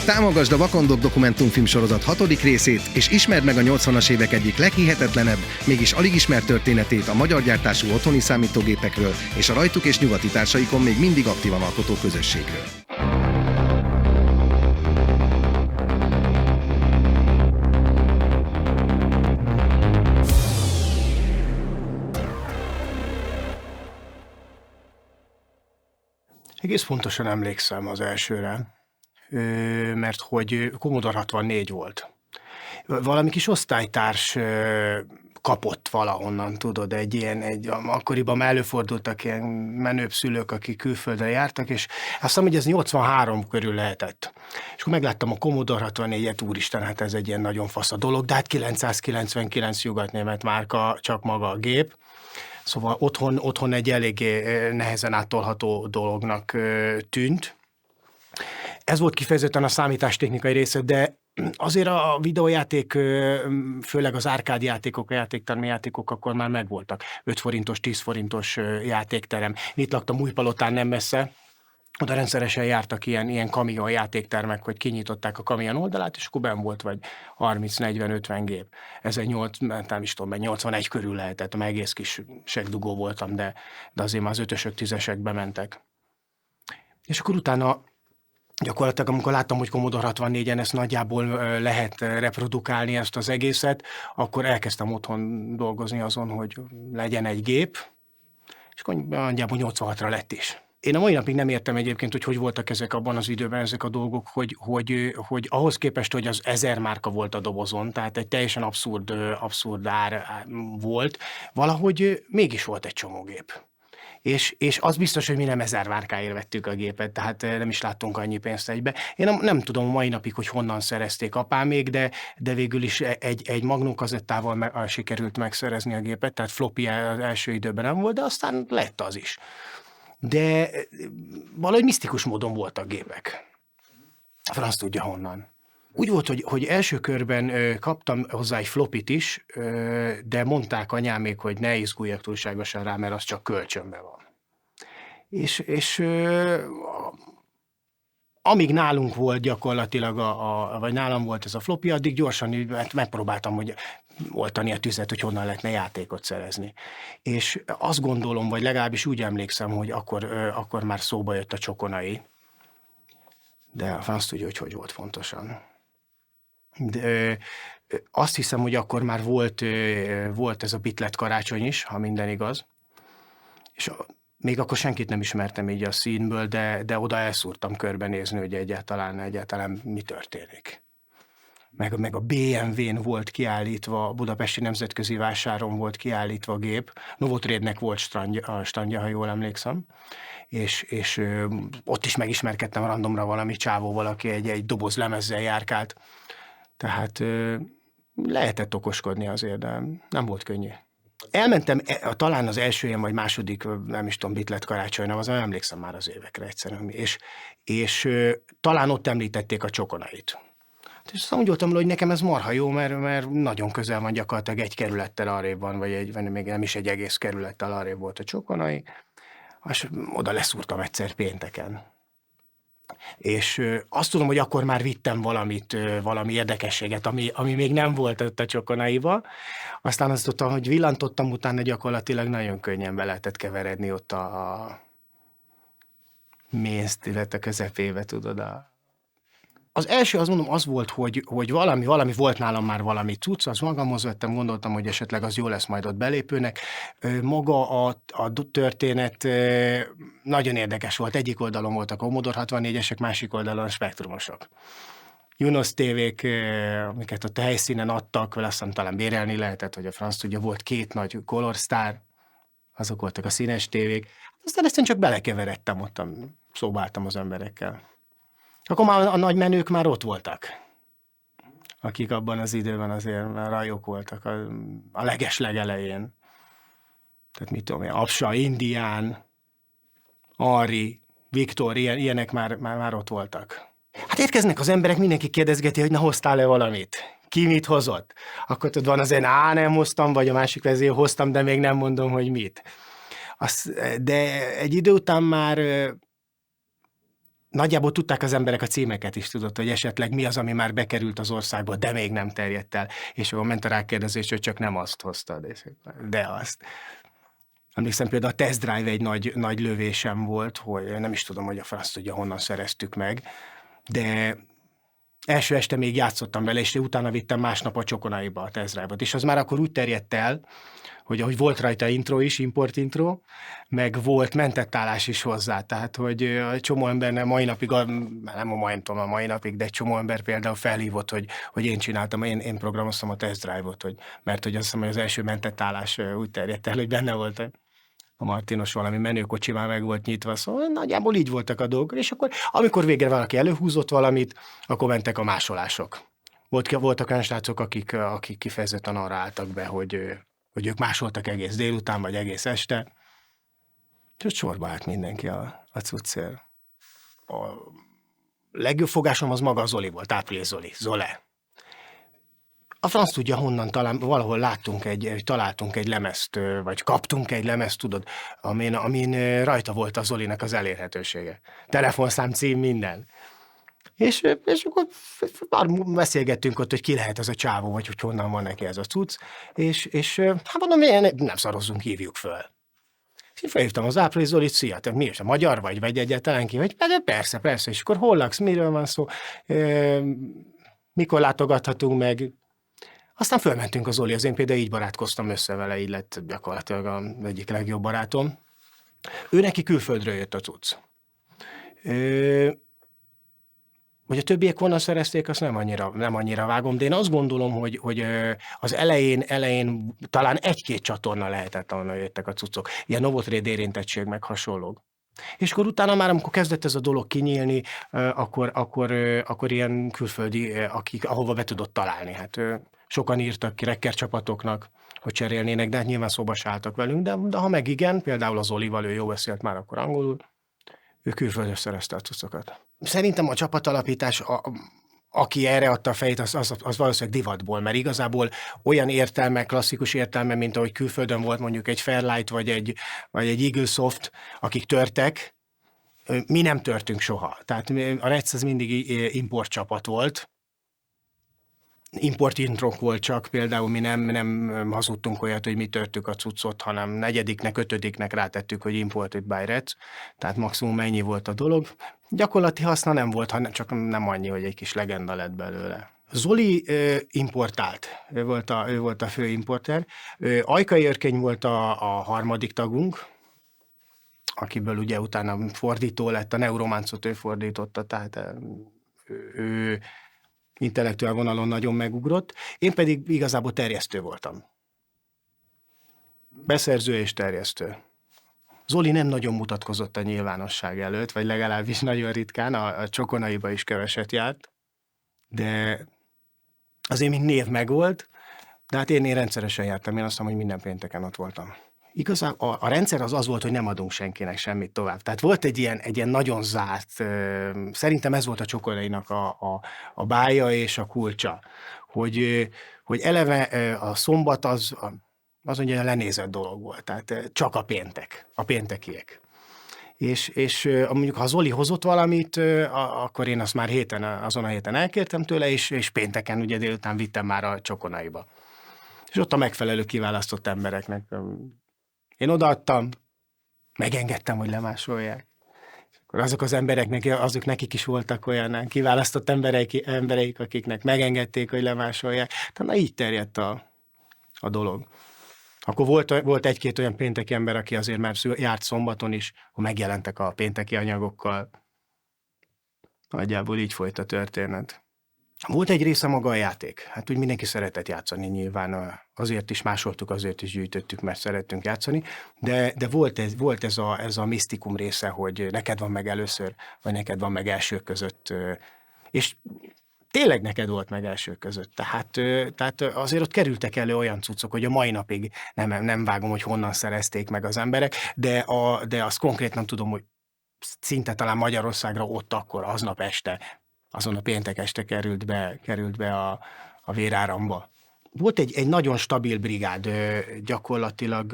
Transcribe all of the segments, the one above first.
Támogasd a Vakondok dokumentumfilm sorozat 6. részét, és ismerd meg a 80-as évek egyik leghihetetlenebb, mégis alig ismert történetét a magyar gyártású otthoni számítógépekről és a rajtuk és nyugati társaikon még mindig aktívan alkotó közösségről. Egész pontosan emlékszem az elsőre, mert hogy Commodore 64 volt. Valami kis osztálytárs kapott valahonnan, tudod, akkoriban már előfordultak ilyen menőbb szülők, akik külföldre jártak, és azt hiszem, hogy ez 83 körül lehetett. És akkor megláttam a Commodore 64-et, úristen, hát ez egy ilyen nagyon fasz a dolog, de hát 999 nyugatnémet márka, csak maga a gép. Szóval otthon egy eléggé nehezen áttolható dolognak tűnt. Ez volt kifejezetten a számítástechnikai része, de azért a videójáték, főleg az árkádjátékok, a játéktermi játékok akkor már megvoltak. 5 forintos, 10 forintos játékterem. Itt laktam Újpalotán nem messze, oda rendszeresen jártak ilyen kamion játéktermek, hogy kinyitották a kamion oldalát, és akkor benn volt vagy 30-40-50 gép. Ez egy 81 körül lehetett, mert egész kis segdugó voltam, de azért már az 5-ösök, 10-esek bementek. És akkor utána gyakorlatilag, amikor láttam, hogy Commodore 64-en ezt nagyjából lehet reprodukálni ezt az egészet, akkor elkezdtem otthon dolgozni azon, hogy legyen egy gép, és akkor nagyjából 86-ra lett is. Én a mai napig nem értem egyébként, hogy voltak ezek abban az időben ezek a dolgok, hogy ahhoz képest, hogy az 1000 márka volt a dobozon, tehát egy teljesen abszurd ár volt, valahogy mégis volt egy csomó gép. És az biztos, hogy mi nem 1000 márkáért vettük a gépet, tehát nem is láttunk annyi pénzt egybe. Én nem tudom mai napig, hogy honnan szerezték apámék, de végül is egy Magnum kazettával sikerült megszerezni a gépet, tehát floppy az első időben nem volt, de aztán lett az is. De valahogy misztikus módon voltak gépek. Franc tudja honnan. Úgy volt, hogy első körben kaptam hozzá egy flopit is, de mondták anyámék, hogy ne izguljak túlságosan rá, mert az csak kölcsönben van. És amíg nálunk volt gyakorlatilag, vagy nálam volt ez a floppy, addig gyorsan megpróbáltam, hogy oltani a tüzet, hogy honnan lehetne játékot szerezni. És azt gondolom, vagy legalábbis úgy emlékszem, hogy akkor már szóba jött a Csokonai, de a franc tudja, hogy volt pontosan. De azt hiszem, hogy akkor már volt ez a Bitlet karácsony is, ha minden igaz, és még akkor senkit nem ismertem így a színből, de oda elszúrtam körbenézni, hogy egyáltalán mi történik. Meg a BMW-n volt kiállítva, a Budapesti Nemzetközi Vásáron volt kiállítva a gép, Novotrédnek volt standja, ha jól emlékszem, és ott is megismerkedtem randomra valami csávóval, aki egy doboz lemezzel járkált. Tehát lehetett okoskodni azért, de nem volt könnyű. Elmentem talán az első ilyen, vagy második, nem is tudom, Bitlet karácsonyra, azon emlékszem már az évekre egyszerűen, és talán ott említették a Csokonait. És azt úgy voltam, hogy nekem ez marha jó, mert nagyon közel van, gyakorlatilag egy kerülettel arrébb van, vagy még nem is egy egész kerülettel arrébb volt a Csokonai, és oda leszúrtam egyszer pénteken. És azt tudom, hogy akkor már vittem valami érdekességet, ami még nem volt ott a Csokonaiba. Aztán azt tudtam, hogy villantottam, utána gyakorlatilag nagyon könnyen be lehetett keveredni ott a mézt, illetve közepébe, tudod. Az első, azt mondom, az volt, hogy valami volt nálam már valami cucc, az magamhoz vettem, gondoltam, hogy esetleg az jó lesz majd ott belépőnek. Maga a történet nagyon érdekes volt. Egyik oldalon volt a Commodore 64-esek, másik oldalon a spektrumosok. Junos tévék, amiket ott a helyszínen adtak, vele aztán talán bérelni lehetett, hogy a franc tudja, volt 2 nagy Color Star, azok voltak a színes tévék. Aztán ezt én csak belekeveredtem, ott szóbáltam az emberekkel. Akkor már a nagy menők már ott voltak, akik abban az időben azért már rajok voltak a legelején. Tehát mit tudom én, Apsa, Indián, Ari, Viktor, ilyenek már ott voltak. Hát érkeznek az emberek, mindenki kérdezgeti, hogy na hoztál-e valamit? Ki mit hozott? Akkor tudod, van azért, nem hoztam, vagy a másik vezér hoztam, de még nem mondom, hogy mit. De egy idő után már nagyjából tudták az emberek a címeket is, tudod, hogy esetleg mi az, ami már bekerült az országba, de még nem terjedt el. És akkor ment a rákérdezés, hogy csak nem azt hoztad, de azt. Emlékszem, például a Test Drive egy nagy lövésem volt, hogy nem is tudom, hogy a franc tudja, honnan szereztük meg, de első este még játszottam vele, és utána vittem másnap a Csokonaiba a Test Drive-ot, és az már akkor úgy terjedt el, hogy ahogy volt rajta intro is, import intro, meg volt mentett állás is hozzá, tehát hogy egy csomó embernek mai napig, nem a mai napig, de egy csomó ember például felhívott, hogy én csináltam, én programoztam a Test Drive-ot, mert hogy azt hiszem, hogy az első mentett állás úgy terjedt el, hogy benne volt a Martinos valami menőkocsi, már meg volt nyitva, szóval nagyjából így voltak a dolgok, és akkor amikor végre valaki előhúzott valamit, akkor mentek a másolások. Voltak olyan srácok, akik kifejezetten arra álltak be, hogy ők másoltak egész délután, vagy egész este, és ott sorba állt mindenki a cuccért. A legjobb fogásom az maga a Zoli volt, Április Zole. A franc tudja honnan, talán valahol találtunk egy lemezt, vagy kaptunk egy lemezt, tudod, amin rajta volt a Zolinak az elérhetősége. Telefonszám, cím, minden. És akkor beszélgettünk ott, hogy ki lehet ez a csávó, vagy hogy honnan van neki ez a cucc, és hát mondom, nem szarozzunk, hívjuk föl. És felhívtam az Április Zolit, szia, te mi is, a magyar vagy egyáltalán ki, vagy persze, és akkor hol laksz, miről van szó, mikor látogathatunk meg. Aztán fölmentünk az Zoli, én például így barátkoztam össze vele, így lett gyakorlatilag az egyik legjobb barátom. Ő neki külföldről jött a cucc. Hogy a többiek honnan szerezték, azt nem annyira vágom, de én azt gondolom, hogy az elején talán egy-két csatorna lehetett, ahonnan jöttek a cuccok. Ilyen Novotrade érintettség, meg hasonlók. És akkor utána már, amikor kezdett ez a dolog kinyílni, akkor ilyen külföldi, ahova be tudott találni. Hát sokan írtak ki rekker csapatoknak, hogy cserélnének, de hát nyilván szóba se álltak velünk, de ha meg igen, például az Olival, ő jó beszélt már akkor angolul, ő külföldön szerezte a cuccokat. Szerintem a csapatalapítás, aki erre adta a fejét, az valószínűleg divatból, mert igazából olyan értelme, klasszikus értelme, mint ahogy külföldön volt mondjuk egy Fairlight vagy egy Eaglesoft, akik törtek, mi nem törtünk soha. Tehát a Reds az mindig import csapat volt, import introk volt csak, például mi nem hazudtunk olyat, hogy mi törtük a cuccot, hanem negyediknek, ötödiknek rátettük, hogy imported by Reds, tehát maximum ennyi volt a dolog. Gyakorlati haszna nem volt, hanem csak nem annyi, hogy egy kis legenda lett belőle. Zoli importált, ő volt a fő importer. Ajkai Örkény volt a harmadik tagunk, akiből ugye utána fordító lett, a Neuromancot ő fordította, tehát ő intellektuál vonalon nagyon megugrott, én pedig igazából terjesztő voltam. Beszerző és terjesztő. Zoli nem nagyon mutatkozott a nyilvánosság előtt, vagy legalábbis nagyon ritkán, a Csokonaiba is keveset járt, de azért még név megvolt, de hát én rendszeresen jártam, én azt mondom, hogy minden pénteken ott voltam. Igazából a rendszer az volt, hogy nem adunk senkinek semmit tovább. Tehát volt egy ilyen nagyon zárt, szerintem ez volt a Csokonainak a bája és a kulcsa, hogy eleve a szombat az ugye a lenézett dolog volt, tehát csak a péntekiek. És mondjuk, ha Zoli hozott valamit, akkor én azt már azon a héten elkértem tőle, és pénteken ugye délután vittem már a Csokonaiba. És ott a megfelelő kiválasztott embereknek én odaadtam, megengedtem, hogy lemásolják. És akkor azok az embereknek, azok nekik is voltak olyan kiválasztott embereik, akiknek megengedték, hogy lemásolják. Tehát így terjedt a dolog. Akkor volt egy-két olyan pénteki ember, aki azért már járt szombaton is, hogy megjelentek a pénteki anyagokkal. Nagyjából így folyt a történet. Volt egy része maga a játék. Hát úgy mindenki szeretett játszani nyilván. Azért is másoltuk, azért is gyűjtöttük, mert szerettünk játszani. De volt ez a misztikum része, hogy neked van meg először, vagy neked van meg elsők között. És tényleg neked volt meg elsők között. Tehát azért ott kerültek elő olyan cuccok, hogy a mai napig nem vágom, hogy honnan szerezték meg az emberek, de azt konkrétan tudom, hogy szinte talán Magyarországra ott akkor, aznap este, azon a péntek este került be a véráramba. Volt egy nagyon stabil brigád, gyakorlatilag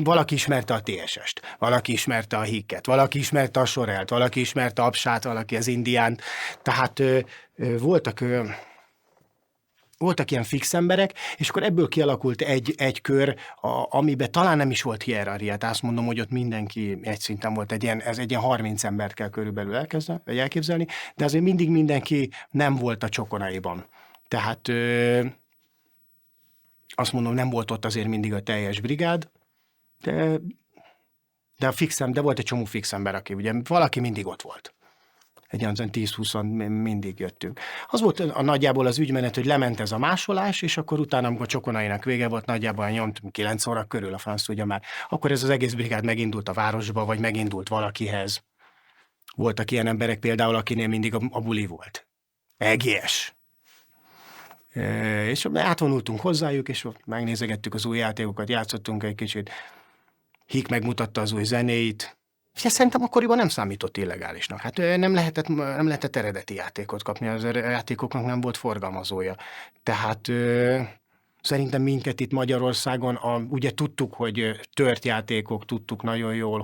valaki ismerte a TSS-t, valaki ismerte a Hicket, valaki ismerte a Sorelt, valaki ismerte a Apsát, valaki az Indiánt, tehát voltak ilyen fix emberek, és akkor ebből kialakult egy kör, amiben talán nem is volt hierarchia. Azt mondom, hogy ott mindenki egy szinten volt, ez egy ilyen 30 embert kell körülbelül elképzelni, de azért mindig mindenki nem volt a csokonaiban. Tehát azt mondom, nem volt ott azért mindig a teljes brigád, de volt egy csomó fix ember, aki ugye valaki mindig ott volt. Egy olyan 10-20 mindig jöttünk. Az volt a nagyjából az ügymenet, hogy lement ez a másolás, és akkor utána, amikor csokonainak vége volt, nagyjából 9 óra körül, a franc tudja már, akkor ez az egész brigád megindult a városba, vagy megindult valakihez. Voltak ilyen emberek például, akinél mindig a buli volt. EGS. És átvonultunk hozzájuk, és megnézegettük az új játékokat, játszottunk egy kicsit. Hik megmutatta az új zenéit. És ezt szerintem akkoriban nem számított illegálisnak. Hát nem lehetett eredeti játékot kapni, az játékoknak nem volt forgalmazója. Tehát szerintem minket itt Magyarországon, ugye tudtuk, hogy tört játékok, tudtuk nagyon jól,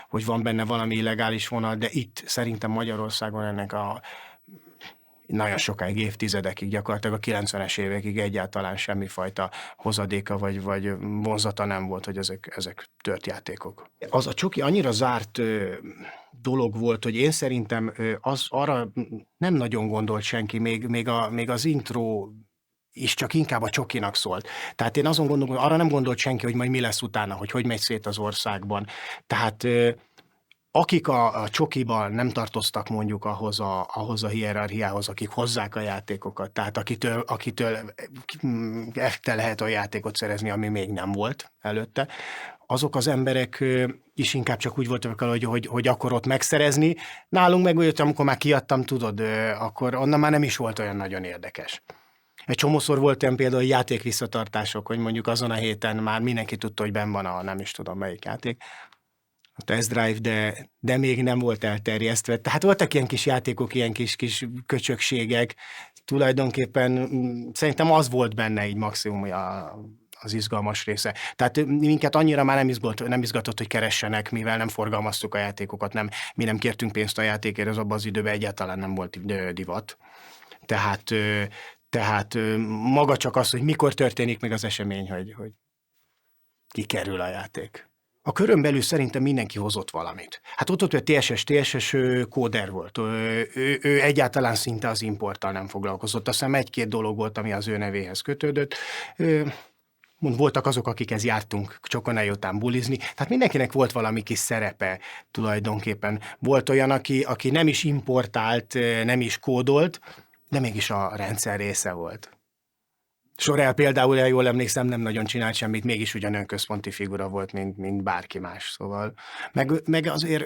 hogy van benne valami illegális vonal, de itt szerintem Magyarországon ennek nagyon sokáig, évtizedekig, gyakorlatilag a 90-es évekig egyáltalán semmifajta hozadéka vagy vonzata nem volt, hogy ezek tört játékok. Az a csoki annyira zárt dolog volt, hogy én szerintem arra nem nagyon gondolt senki, még az intro is csak inkább a csokinak szólt. Tehát én azon gondolom, hogy arra nem gondolt senki, hogy majd mi lesz utána, hogy megy szét az országban. Tehát akik a csokiban nem tartoztak mondjuk ahhoz a hierarchiához, akik hozzák a játékokat, tehát akitől lehet olyan játékot szerezni, ami még nem volt előtte, azok az emberek is inkább csak úgy voltak, hogy akkor ott megszerezni. Nálunk meg úgy, amikor már kiadtam, tudod, akkor onnan már nem is volt olyan nagyon érdekes. Egy csomószor volt olyan például játékvisszatartások, hogy mondjuk azon a héten már mindenki tudta, hogy benn van nem is tudom melyik játék, a Test Drive, de még nem volt elterjesztve. Tehát voltak ilyen kis játékok, ilyen kis köcsökségek. Tulajdonképpen szerintem az volt benne így maximum az izgalmas része. Tehát minket annyira már nem izgatott, hogy keressenek, mivel nem forgalmaztuk a játékokat, mi nem kértünk pénzt a játékért, az abban az időben egyáltalán nem volt divat. Tehát maga csak az, hogy mikor történik meg az esemény, hogy kikerül a játék. A körön belül szerintem mindenki hozott valamit. Hát ott a TSS kóder volt. Ő egyáltalán szinte az importtal nem foglalkozott. Azt hiszem 1-2 dolog volt, ami az ő nevéhez kötődött. Voltak azok, akikhez jártunk csokonai után bulizni. Tehát mindenkinek volt valami kis szerepe tulajdonképpen. Volt olyan, aki nem is importált, nem is kódolt, de mégis a rendszer része volt. Sorel például, jól emlékszem, nem nagyon csinált semmit, mégis ugyan önközponti figura volt, mint bárki más. Szóval. Meg azért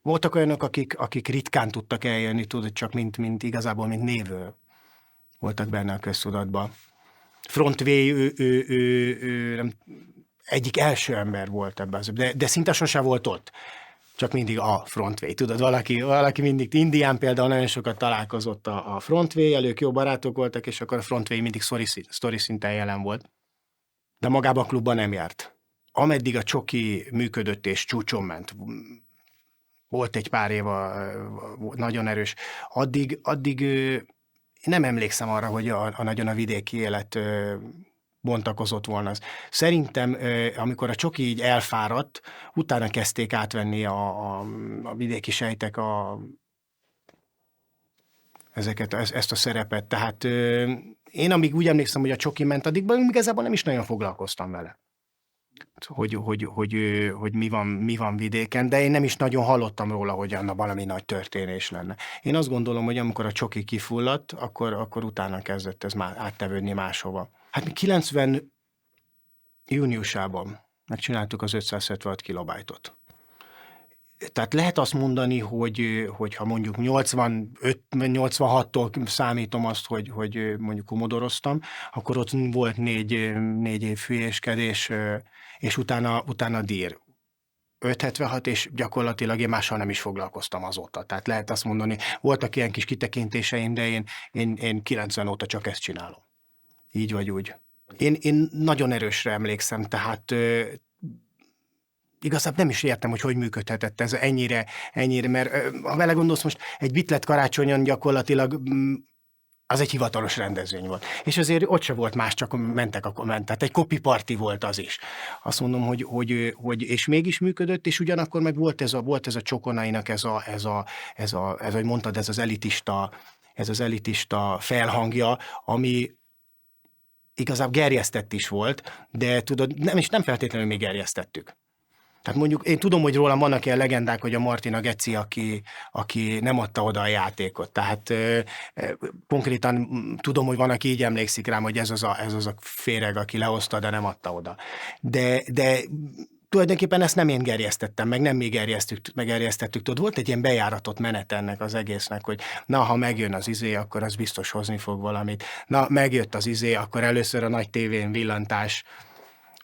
voltak olyanok, akik ritkán tudtak eljönni, tudod, csak igazából mint névő voltak benne a köztudatban. Frontway, ő egyik első ember volt ebben, de szinte sosem volt ott. Csak mindig a Frontway. Tudod, valaki mindig, Indián például nagyon sokat találkozott a Frontway-el, ők jó barátok voltak, és akkor a Frontway mindig sztori szinten jelen volt. De magában a klubban nem járt. Ameddig a csoki működött és csúcson ment, volt egy pár év nagyon erős, addig nem emlékszem arra, hogy nagyon a vidéki élet bontakozott volna. Szerintem, amikor a csoki így elfáradt, utána kezdték átvenni a vidéki sejtek ezt a szerepet. Tehát én amíg úgy emlékszem, hogy a csoki ment, addig igazából nem is nagyon foglalkoztam vele. Hogy mi van vidéken, de én nem is nagyon hallottam róla, hogy annak valami nagy történés lenne. Én azt gondolom, hogy amikor a csoki kifulladt, akkor utána kezdett ez már áttevődni máshova. Hát mi 90 júniusában megcsináltuk az 576 kilobájtot. Tehát lehet azt mondani, hogy ha mondjuk 86-tól számítom azt, hogy mondjuk komodoroztam, akkor ott volt négy év hülyéskedés, és utána dír. 576, és gyakorlatilag én mással nem is foglalkoztam azóta. Tehát lehet azt mondani, voltak ilyen kis kitekintéseim, de én 90 óta csak ezt csinálom. Így vagy úgy. Én nagyon erősre emlékszem, tehát igazából nem is értem, hogy működhetett ez ennyire, mert ha belegondolsz, most egy Bitlet karácsonyon gyakorlatilag az egy hivatalos rendezvény volt. És azért ott se volt más, csak mentek, akkor ment. Tehát egy copy party volt az is. Azt mondom, hogy és mégis működött, és ugyanakkor meg volt ez a Csokonainak hogy mondtad, ez az elitista felhangja, ami igazából gerjesztett is volt, de tudod, nem feltétlenül mi gerjesztettük. Tehát mondjuk én tudom, hogy rólam vannak ilyen legendák, hogy a Martina Geci, aki nem adta oda a játékot. Tehát konkrétan tudom, hogy van, aki így emlékszik rám, hogy ez az a féreg, aki lehozta, de nem adta oda. De tulajdonképpen ezt nem én gerjesztettem, meg nem mi gerjesztettük. Tudod, volt egy ilyen bejáratott menet ennek az egésznek, hogy na, ha megjön az akkor az biztos hozni fog valamit. Na, megjött az akkor először a nagy tévén villantás,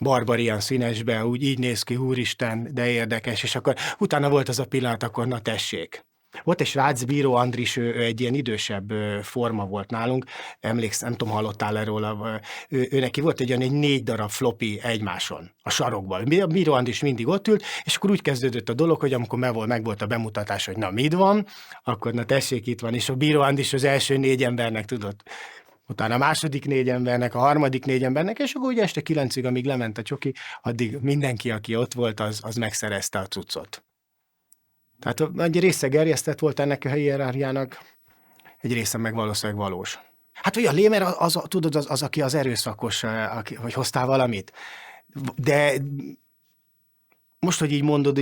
Barbarian színesbe, úgy így néz ki, úristen, de érdekes, és akkor utána volt az a pillanat, akkor na tessék. Volt egy srác, Bíró Andris, ő egy ilyen idősebb forma volt nálunk, emlékszem, nem tudom, hallottál-e róla, ő neki volt egy 4 darab floppy egymáson, a sarokban. Bíró Andris mindig ott ült, és akkor úgy kezdődött a dolog, hogy amikor megvolt a bemutatás, hogy na mit van, akkor na tessék, itt van, és a Bíró Andris az első 4 embernek tudott. Utána a második 4 embernek, a harmadik 4 embernek, és akkor ugye este 9-ig, amíg lement a csoki, addig mindenki, aki ott volt, az megszerezte a cuccot. Tehát egy része gerjesztett volt ennek a hierarchiának, egy része meg valószínűleg valós. Hát ugye a Lémer tudod, az, aki az erőszakos, hogy hoztál valamit. De most, hogy így mondod,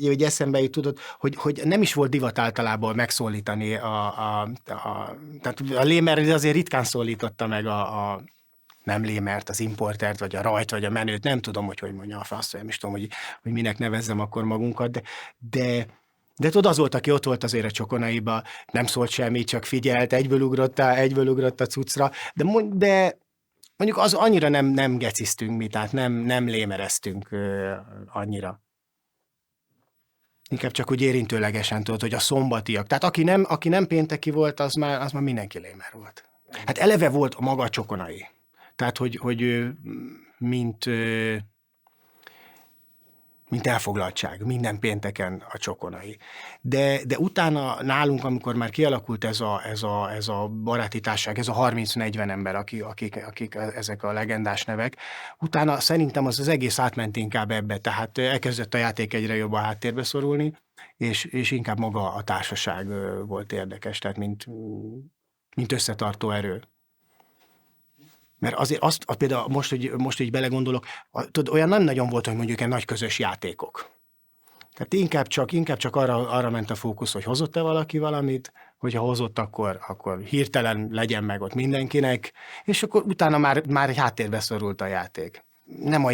hogy eszembe jut, tudod, hogy nem is volt divat általában megszólítani tehát a Lémer azért ritkán szólította meg nem Lémert, az importert, vagy a rajt, vagy a menőt, nem tudom, hogy mondja a fasz, nem is tudom, hogy minek nevezzem akkor magunkat, de tudod, az volt, aki ott volt azért a Csokonaiba, nem szólt semmit, csak figyelt, egyből ugrott a cuccra, de mondjuk az annyira nem geciztünk mi, tehát nem lémereztünk annyira. Inkább csak úgy érintőlegesen tudod, hogy a szombatiak. Tehát aki nem pénteki volt, az már mindenki lémer volt. Hát eleve volt a maga a Csokonai. Tehát, hogy mint elfoglaltság, minden pénteken a Csokonai. De utána nálunk, amikor már kialakult ez a baráti társaság, ez a 30-40 ember, akik ezek a legendás nevek, utána szerintem az egész átment inkább ebbe, tehát elkezdett a játék egyre jobban háttérbe szorulni, és inkább maga a társaság volt érdekes, tehát mint összetartó erő. Mert azért például most így belegondolok, tudod, olyan nem nagyon volt, hogy mondjuk egy nagy közös játékok. Tehát inkább csak arra ment a fókusz, hogy hozott-e valaki valamit, hogyha hozott, akkor hirtelen legyen meg ott mindenkinek, és akkor utána már háttérbe szorult a játék.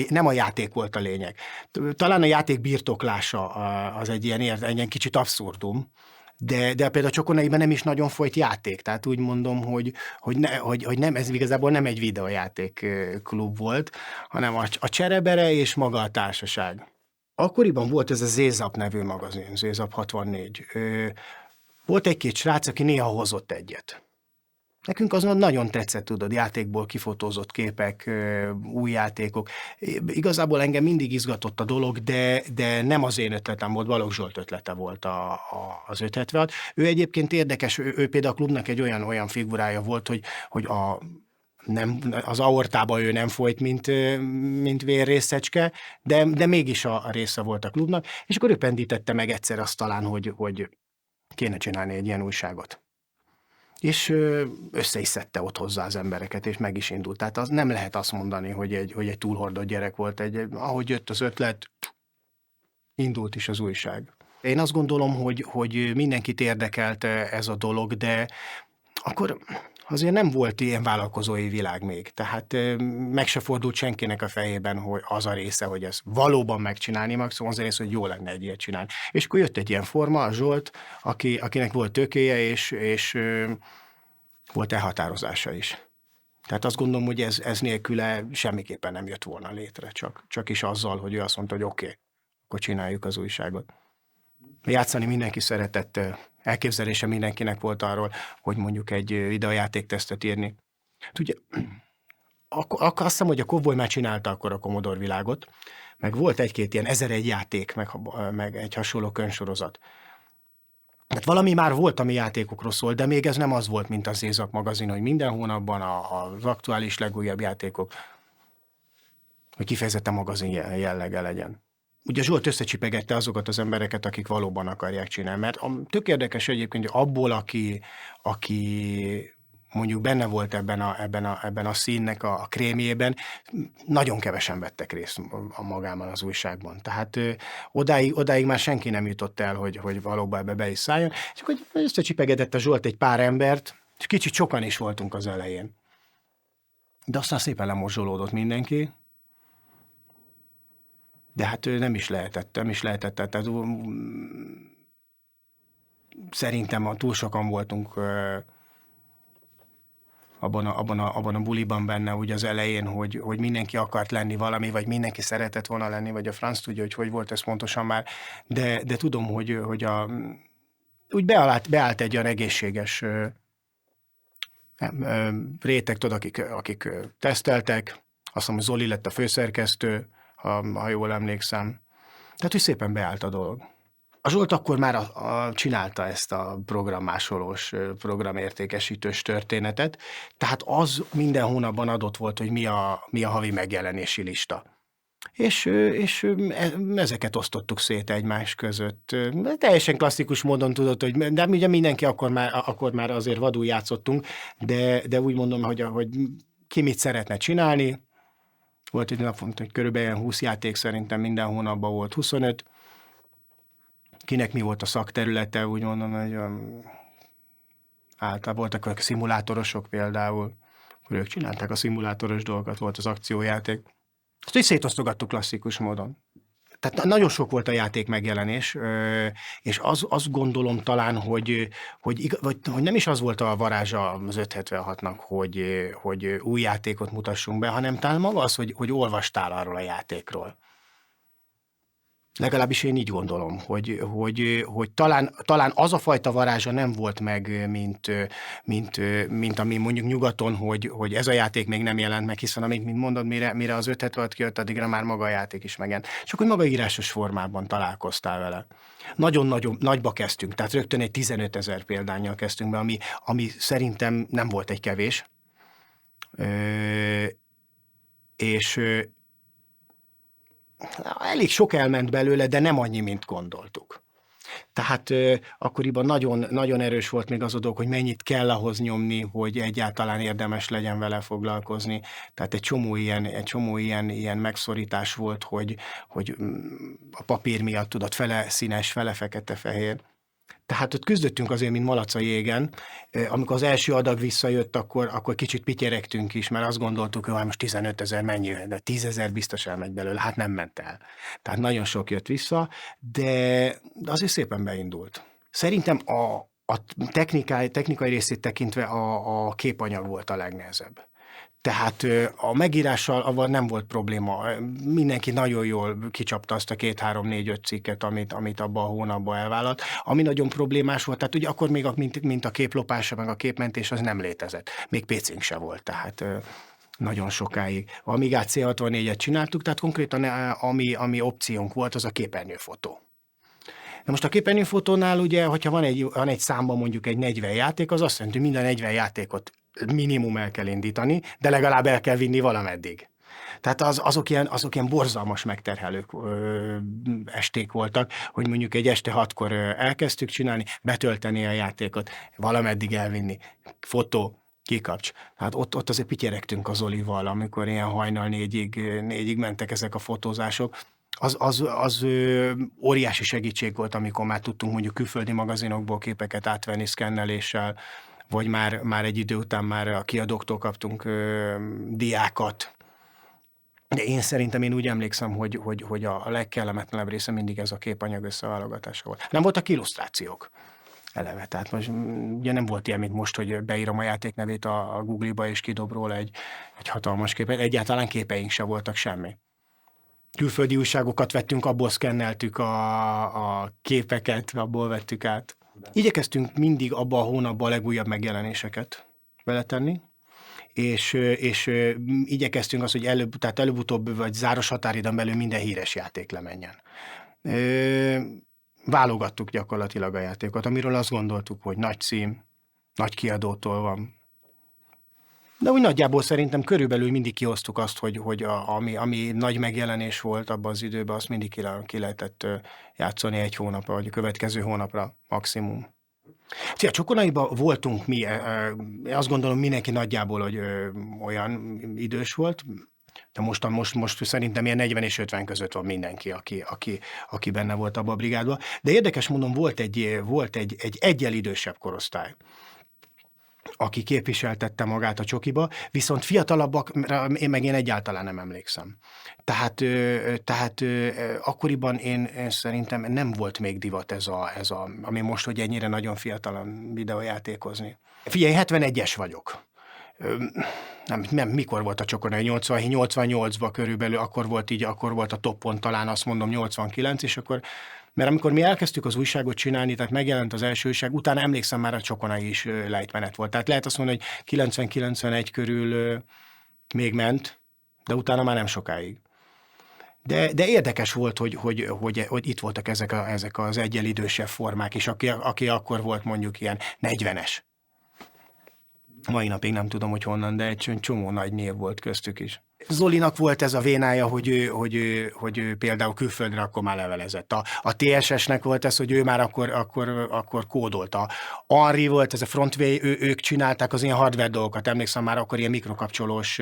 Nem a játék volt a lényeg. Talán a játék birtoklása az egy ilyen kicsit abszurdum, de például a Csokonaiban nem is nagyon folyt játék, tehát úgy mondom, hogy nem, ez igazából nem egy videójáték klub volt, hanem a cserebere és maga a társaság. Akkoriban volt ez a Zézap nevű magazin, Zézap 64. Volt egy-két srác, aki néha hozott egyet. Nekünk azon nagyon tetszett, tudod, játékból kifotózott képek, új játékok. Igazából engem mindig izgatott a dolog, de nem az én ötletem volt, Balogh Zsolt ötlete volt az 576. Ő egyébként érdekes, ő például a klubnak egy olyan figurája volt, hogy az aortába ő nem folyt, mint vérrészecske, de mégis a része volt a klubnak, és akkor ő pendítette meg egyszer azt talán, hogy kéne csinálni egy ilyen újságot. És össze is szedte ott hozzá az embereket, és meg is indult. Tehát az nem lehet azt mondani, hogy egy túlhordott gyerek volt. Ahogy jött az ötlet, indult is az újság. Én azt gondolom, hogy mindenkit érdekelt ez a dolog, de akkor azért nem volt ilyen vállalkozói világ még. Tehát meg se fordult senkinek a fejében, hogy az a része, hogy ezt valóban megcsinálni, maximum az a része, hogy jó lenne egy ilyet csinálni. És akkor jött egy ilyen forma, a Zsolt, akinek volt tőkéje, és volt elhatározása is. Tehát azt gondolom, hogy ez nélküle semmiképpen nem jött volna létre, csak is azzal, hogy ő azt mondta, hogy oké, akkor csináljuk az újságot. Játszani mindenki szeretett, elképzelése mindenkinek volt arról, hogy mondjuk egy videójátéktesztet írni. Ugye, azt hiszem, hogy a Cowboy már csinálta akkor a Commodore világot, meg volt egy-két ilyen 1001 játék, meg egy hasonló könyvsorozat. Tehát valami már volt, ami játékokról szól, de még ez nem az volt, mint az Ézak magazin, hogy minden hónapban az aktuális legújabb játékok, hogy kifejezetten magazin jellege legyen. Ugye Zsolt összecsipegette azokat az embereket, akik valóban akarják csinálni, mert tök érdekes egyébként, hogy abból, aki mondjuk benne volt ebben a színnek a krémjében, nagyon kevesen vettek részt a magában az újságban. Tehát odáig már senki nem jutott el, hogy valóban ebbe be is szálljon. Csak hogy összecsipegedett a Zsolt egy pár embert, és kicsit sokan is voltunk az elején. De aztán szépen lemorzsolódott mindenki. De hát nem is lehetett. Tehát, szerintem túl sokan voltunk abban a buliban benne úgy az elején, hogy mindenki akart lenni valami, vagy mindenki szeretett volna lenni, vagy a franc tudja, hogy volt ez pontosan már, de tudom, hogy úgy beállt egy olyan egészséges réteg, tudod, akik teszteltek, azt mondom, hogy Zoli lett a főszerkesztő, ha jól emlékszem. Tehát, hogy szépen beállt a dolog. A Zsolt akkor már csinálta ezt a programmásolós, programértékesítős történetet, tehát az minden hónapban adott volt, hogy mi a havi megjelenési lista. És ezeket osztottuk szét egymás között. Teljesen klasszikus módon tudod, hogy de ugye mindenki akkor már azért vadul játszottunk, de úgy mondom, hogy ki mit szeretne csinálni. Volt egy napon, hogy körülbelül 20 játék, szerintem minden hónapban volt 25. Kinek mi volt a szakterülete, úgy mondom, hogy általában voltak a szimulátorosok például, akkor ők csinálták a szimulátoros dolgokat, volt az akciójáték. Ezt így szétosztogattuk klasszikus módon. Tehát nagyon sok volt a játék megjelenés, és azt gondolom talán, hogy nem is az volt a varázsa az 576-nak, hogy új játékot mutassunk be, hanem talán maga az, hogy olvastál arról a játékról. Legalábbis én így gondolom, hogy talán az a fajta varázsa nem volt meg, mint ami mondjuk nyugaton, hogy ez a játék még nem jelent meg, hiszen amíg, mint mondod, mire az 576 kijött, addigra már maga a játék is megjelent. Csak hogy maga írásos formában találkoztál vele. Nagyon nagyba kezdtünk, tehát rögtön egy 15 000 példánnyal kezdtünk be, ami szerintem nem volt egy kevés. És elég sok elment belőle, de nem annyi, mint gondoltuk. Tehát akkoriban nagyon, nagyon erős volt még az a dolog, hogy mennyit kell ahhoz nyomni, hogy egyáltalán érdemes legyen vele foglalkozni. Tehát egy csomó ilyen megszorítás volt, hogy a papír miatt tudod, fele színes, fele fekete-fehér. Tehát ott küzdöttünk azért, mint malac a jégen. Amikor az első adag visszajött, akkor kicsit pityeregtünk is, mert azt gondoltuk, hogy most 15 000 mennyi, de 10 000 biztos elmegy belőle. Hát nem ment el. Tehát nagyon sok jött vissza, de azért szépen beindult. Szerintem a technikai részét tekintve a képanyag volt a legnehezebb. Tehát a megírással avval nem volt probléma. Mindenki nagyon jól kicsapta azt a 2, 3, 4, 5 cikket, amit abban a hónapban elvállalt. Ami nagyon problémás volt, tehát ugye akkor még mint a képlopása, meg a képmentés, az nem létezett. Még PC-nk se volt, tehát nagyon sokáig. A Amigát C64-et csináltuk, tehát konkrétan ami opciónk volt, az a képernyőfotó. Na most a képernyőfotónál ugye, hogyha van egy számban mondjuk egy 40 játék, az azt jelenti, hogy minden 40 játékot minimum el kell indítani, de legalább el kell vinni valameddig. Tehát azok ilyen borzalmas megterhelők esték voltak, hogy mondjuk egy este 6-kor elkezdtük csinálni, betölteni a játékot, valameddig elvinni, fotó, kikapcs. Hát ott azért pityeregtünk az Zolival, amikor ilyen hajnal 4-ig mentek ezek a fotózások. Az óriási segítség volt, amikor már tudtunk mondjuk külföldi magazinokból képeket átvenni szkenneléssel, vagy már egy idő után már a kiadóktól kaptunk diákat. De én úgy emlékszem, hogy a legkellemetlenebb része mindig ez a képanyag összeválogatása volt. Nem voltak illusztrációk eleve, tehát most ugye nem volt ilyen, mint most, hogy beírom a játék nevét a Google-ba és kidob róla egy hatalmas képet. Egyáltalán képeink se voltak, semmi. Külföldi újságokat vettünk, abból szkenneltük a képeket, abból vettük át. Igyekeztünk mindig abban a hónapban a legújabb megjelenéseket beletenni, és igyekeztünk azt, hogy előbb-utóbb vagy záros határidőn belül minden híres játék lemenjen. Válogattuk gyakorlatilag a játékot, amiről azt gondoltuk, hogy nagy cím, nagy kiadótól van. De úgy nagyjából szerintem körülbelül mindig kihoztuk azt, hogy ami nagy megjelenés volt abban az időben, azt mindig ki lehetett játszani egy hónapra, vagy a következő hónapra maximum. A Csokonaiban voltunk mi, azt gondolom mindenki nagyjából, hogy olyan idős volt, de most szerintem ilyen 40 és 50 között van mindenki, aki benne volt abban a brigádban. De érdekes mondom, volt egy egyel idősebb korosztály, aki képviseltette magát a csokiba, viszont fiatalabbakra én egyáltalán nem emlékszem. Tehát akkoriban én szerintem nem volt még divat ez ami most, hogy ennyire nagyon fiatalan videójátékozni. Figyelj, 71-es vagyok. Nem, mikor volt a Csokonai? 88-ban körülbelül, akkor volt a toppon, talán azt mondom 89, és akkor, mert amikor mi elkezdtük az újságot csinálni, tehát megjelent az első újság, utána emlékszem már a Csokonai is lejtmenet volt. Tehát lehet azt mondani, hogy 90-91 körül még ment, de utána már nem sokáig. De érdekes volt, hogy itt voltak ezek az egyel idősebb formák is, aki akkor volt mondjuk ilyen 40-es. Mai napig nem tudom, hogy honnan, de egy csomó nagy név volt köztük is. Zolinak volt ez a vénája, hogy ő például külföldre akkor már levelezett. A TSS-nek volt ez, hogy ő már akkor kódolta. Henri volt, ez a Frontway, ők csinálták az ilyen hardware dolgokat. Emlékszem, már akkor ilyen mikrokapcsolós,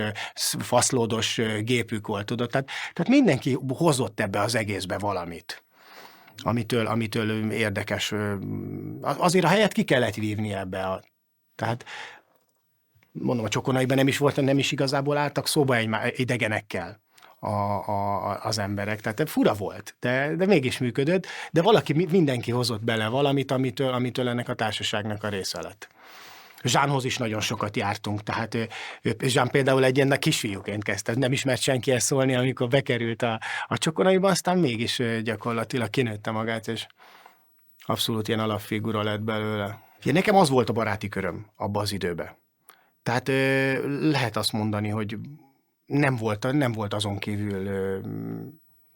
faszlódos gépük volt, tudod. Tehát mindenki hozott ebbe az egészbe valamit, amitől érdekes. Azért a helyet ki kellett vívni ebbe. Tehát mondom, a Csokonaiban nem is igazából álltak szóba idegenekkel az emberek. Tehát fura volt, de mégis működött, de mindenki hozott bele valamit, amitől ennek a társaságnak a része lett. Zsánhoz is nagyon sokat jártunk, tehát Zsán például egy ilyen kisfiúként kezdte, nem ismert senkihez szólni, amikor bekerült a Csokonaiba, aztán mégis gyakorlatilag kinőtte magát, és abszolút ilyen alapfigura lett belőle. Nekem az volt a baráti köröm abban az időben. Tehát lehet azt mondani, hogy nem volt azon kívül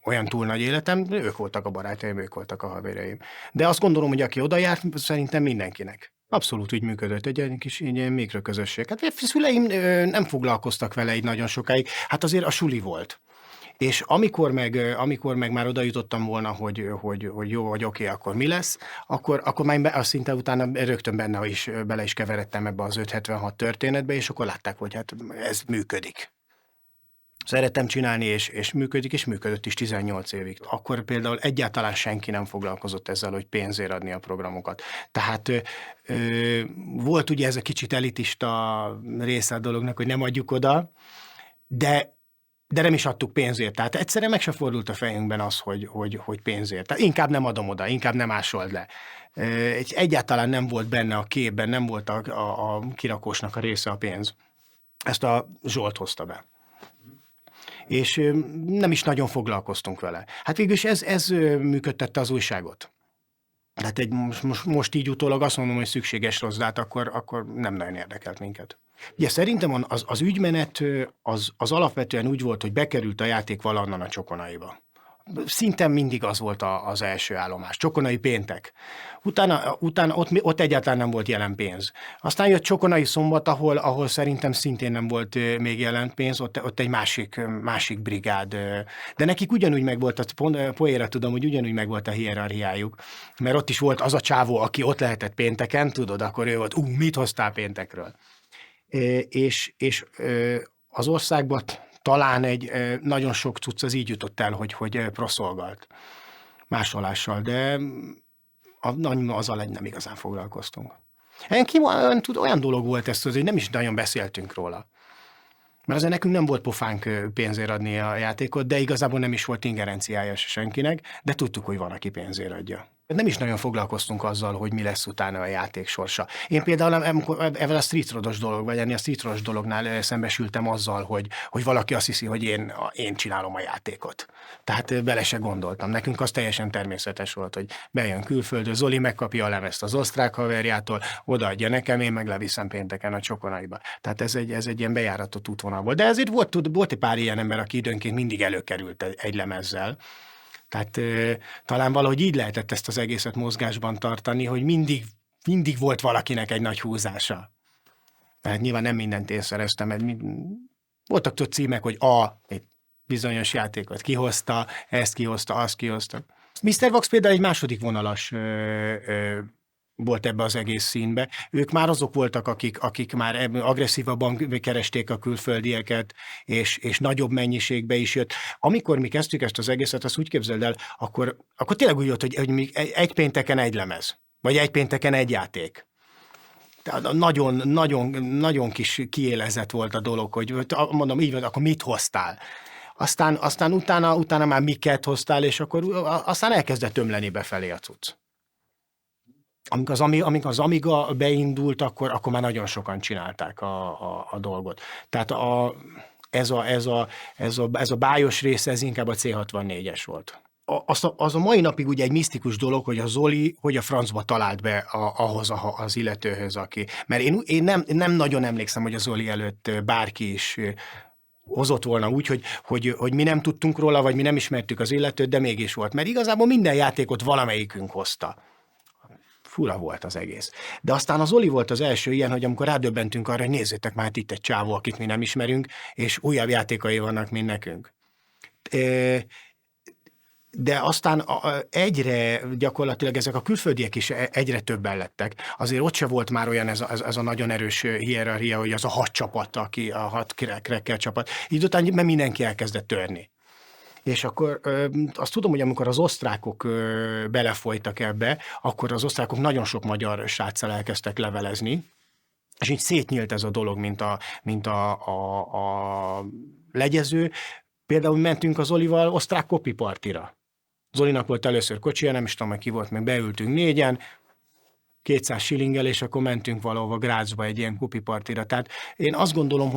olyan túl nagy életem, ők voltak a barátaim, ők voltak a haverjaim. De azt gondolom, hogy aki oda járt, szerintem mindenkinek. Abszolút úgy működött, egy kis ilyen mikroközösség. Hát a szüleim nem foglalkoztak vele így nagyon sokáig, hát azért a suli volt. És amikor meg már oda jutottam volna, hogy jó, vagy oké, akkor mi lesz, akkor már szinte utána rögtön bele is keveredtem ebbe az 576 történetbe, és akkor látták, hogy hát ez működik. Szerettem csinálni, és működött is 18 évig. Akkor például egyáltalán senki nem foglalkozott ezzel, hogy pénzért adni a programokat. Tehát volt ugye ez a kicsit elitista része a dolognak, hogy nem adjuk oda, de nem is adtuk pénzért. Tehát egyszerűen meg se fordult a fejünkben az, hogy pénzért. Tehát inkább nem adom oda, inkább nem ásold le. Egyáltalán nem volt benne a képben, nem volt a kirakósnak a része a pénz. Ezt a Zsolt hozta be. És nem is nagyon foglalkoztunk vele. Hát végülis ez működtette az újságot. Hát most így utólag azt mondom, hogy szükséges rossz, de hát akkor nem nagyon érdekelt minket. Ugye szerintem az ügymenet az alapvetően úgy volt, hogy bekerült a játék valahonnan a Csokonaiba. Szinte mindig az volt az első állomás. Csokonai péntek. Utána ott egyáltalán nem volt jelen pénz. Aztán jött Csokonai szombat, ahol szerintem szintén nem volt még jelen pénz, ott egy másik brigád. De nekik ugyanúgy megvolt, poéra tudom, hogy ugyanúgy megvolt a hierarchiájuk. Mert ott is volt az a csávó, aki ott lehetett pénteken, tudod, akkor ő volt, mit hoztál péntekről? És az országban talán egy nagyon sok cucc az így jutott el, hogy proszolgalt másolással, de azzal nem igazán foglalkoztunk. Olyan dolog volt ez, hogy nem is nagyon beszéltünk róla. Mert azért nekünk nem volt pofánk pénzért adni a játékot, de igazából nem is volt ingerenciája senkinek, de tudtuk, hogy van, aki pénzért adja. Nem is nagyon foglalkoztunk azzal, hogy mi lesz utána a játék sorsa. Én például ezzel a street roados dolog, vagy ennél a street roados dolognál szembesültem azzal, hogy valaki azt hiszi, hogy én csinálom a játékot. Tehát bele se gondoltam. Nekünk az teljesen természetes volt, hogy bejön külföldről, Zoli megkapja a lemezt az osztrák haverjától, odaadja nekem, én meg leviszem pénteken a Csokonaiba. Tehát ez egy ilyen bejáratott útvonal volt. De ezért volt egy pár ilyen ember, aki időnként mindig előkerült egy lemezzel. Tehát talán valahogy így lehetett ezt az egészet mozgásban tartani, hogy mindig volt valakinek egy nagy húzása. Tehát nyilván nem mindent én szereztem, mert voltak ott címek, hogy egy bizonyos játékot kihozta, ezt kihozta, azt kihozta. Mr. Wax például egy második vonalas volt ebbe az egész színbe. Ők már azok voltak, akik már agresszívabban keresték a külföldieket, és nagyobb mennyiségbe is jött. Amikor mi kezdtük ezt az egészet, azt úgy képzeld el, akkor tényleg úgy volt, hogy mi egy pénteken egy lemez, vagy egy pénteken egy játék. Tehát nagyon kis kiélezett volt a dolog, hogy mondom így van, akkor mit hoztál? Aztán utána már miket hoztál, és akkor aztán elkezdett ömleni befelé a cucc. Amikor az Amiga beindult, akkor már nagyon sokan csinálták a dolgot. Tehát ez a bájos része, ez inkább a C64-es volt. Az a mai napig ugye egy misztikus dolog, hogy a Zoli hogy a francba talált be ahhoz az illetőhöz, aki... Mert én nem nagyon emlékszem, hogy a Zoli előtt bárki is hozott volna úgy, hogy mi nem tudtunk róla, vagy mi nem ismertük az illetőt, de mégis volt. Mert igazából minden játékot valamelyikünk hozta. Fura volt az egész. De aztán az Oli volt az első ilyen, hogy amikor rádöbbentünk arra, hogy nézzétek már itt egy csávó, akit mi nem ismerünk, és újabb játékai vannak, mint nekünk. De aztán egyre gyakorlatilag ezek a külföldiek is egyre többen lettek. Azért ott se volt már olyan ez a nagyon erős hierarchia, hogy az a 6 csapat, aki a 6 cracker csapat. Így után mindenki elkezdett törni. És akkor azt tudom, hogy amikor az osztrákok belefolytak ebbe, akkor az osztrákok nagyon sok magyar sráccal elkezdtek levelezni, és így szétnyílt ez a dolog, mint a legyező. Például mentünk az Olival osztrák kopipartira. Zolinak volt először kocsija, nem is tudom, ki volt, meg beültünk 4-en, 200 shillinggel, és akkor mentünk valahova Grazba egy ilyen kopipartira. Tehát én azt gondolom,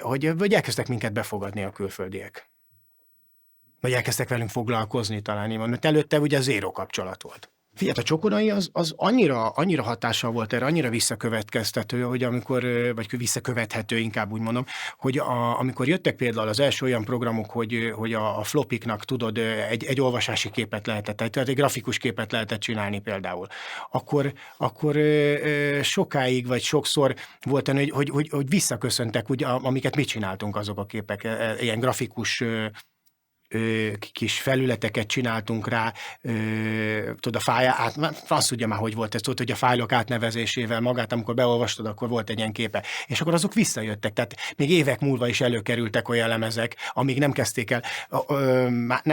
hogy elkezdtek minket befogadni a külföldiek. Vagy elkezdtek velünk foglalkozni talán, mert előtte ugye zéró kapcsolat volt. Figyelj, a Csokonai az annyira hatással volt erre, annyira visszakövetkeztető, hogy vagy visszakövethető inkább úgy mondom, hogy amikor jöttek például az első olyan programok, hogy a flopiknak tudod, egy olvasási képet lehetett, tehát egy grafikus képet lehetett csinálni például, akkor sokáig vagy sokszor volt olyan, hogy visszaköszöntek, ugye, amiket mi csináltunk azok a képek, ilyen grafikus kis felületeket csináltunk rá, tudod, a fájl azt tudja már, hogy volt ez, tudod, hogy a fájlok átnevezésével magát, amikor beolvastad, akkor volt egy ilyen képe. És akkor azok visszajöttek, tehát még évek múlva is előkerültek olyan lemezek, amíg nem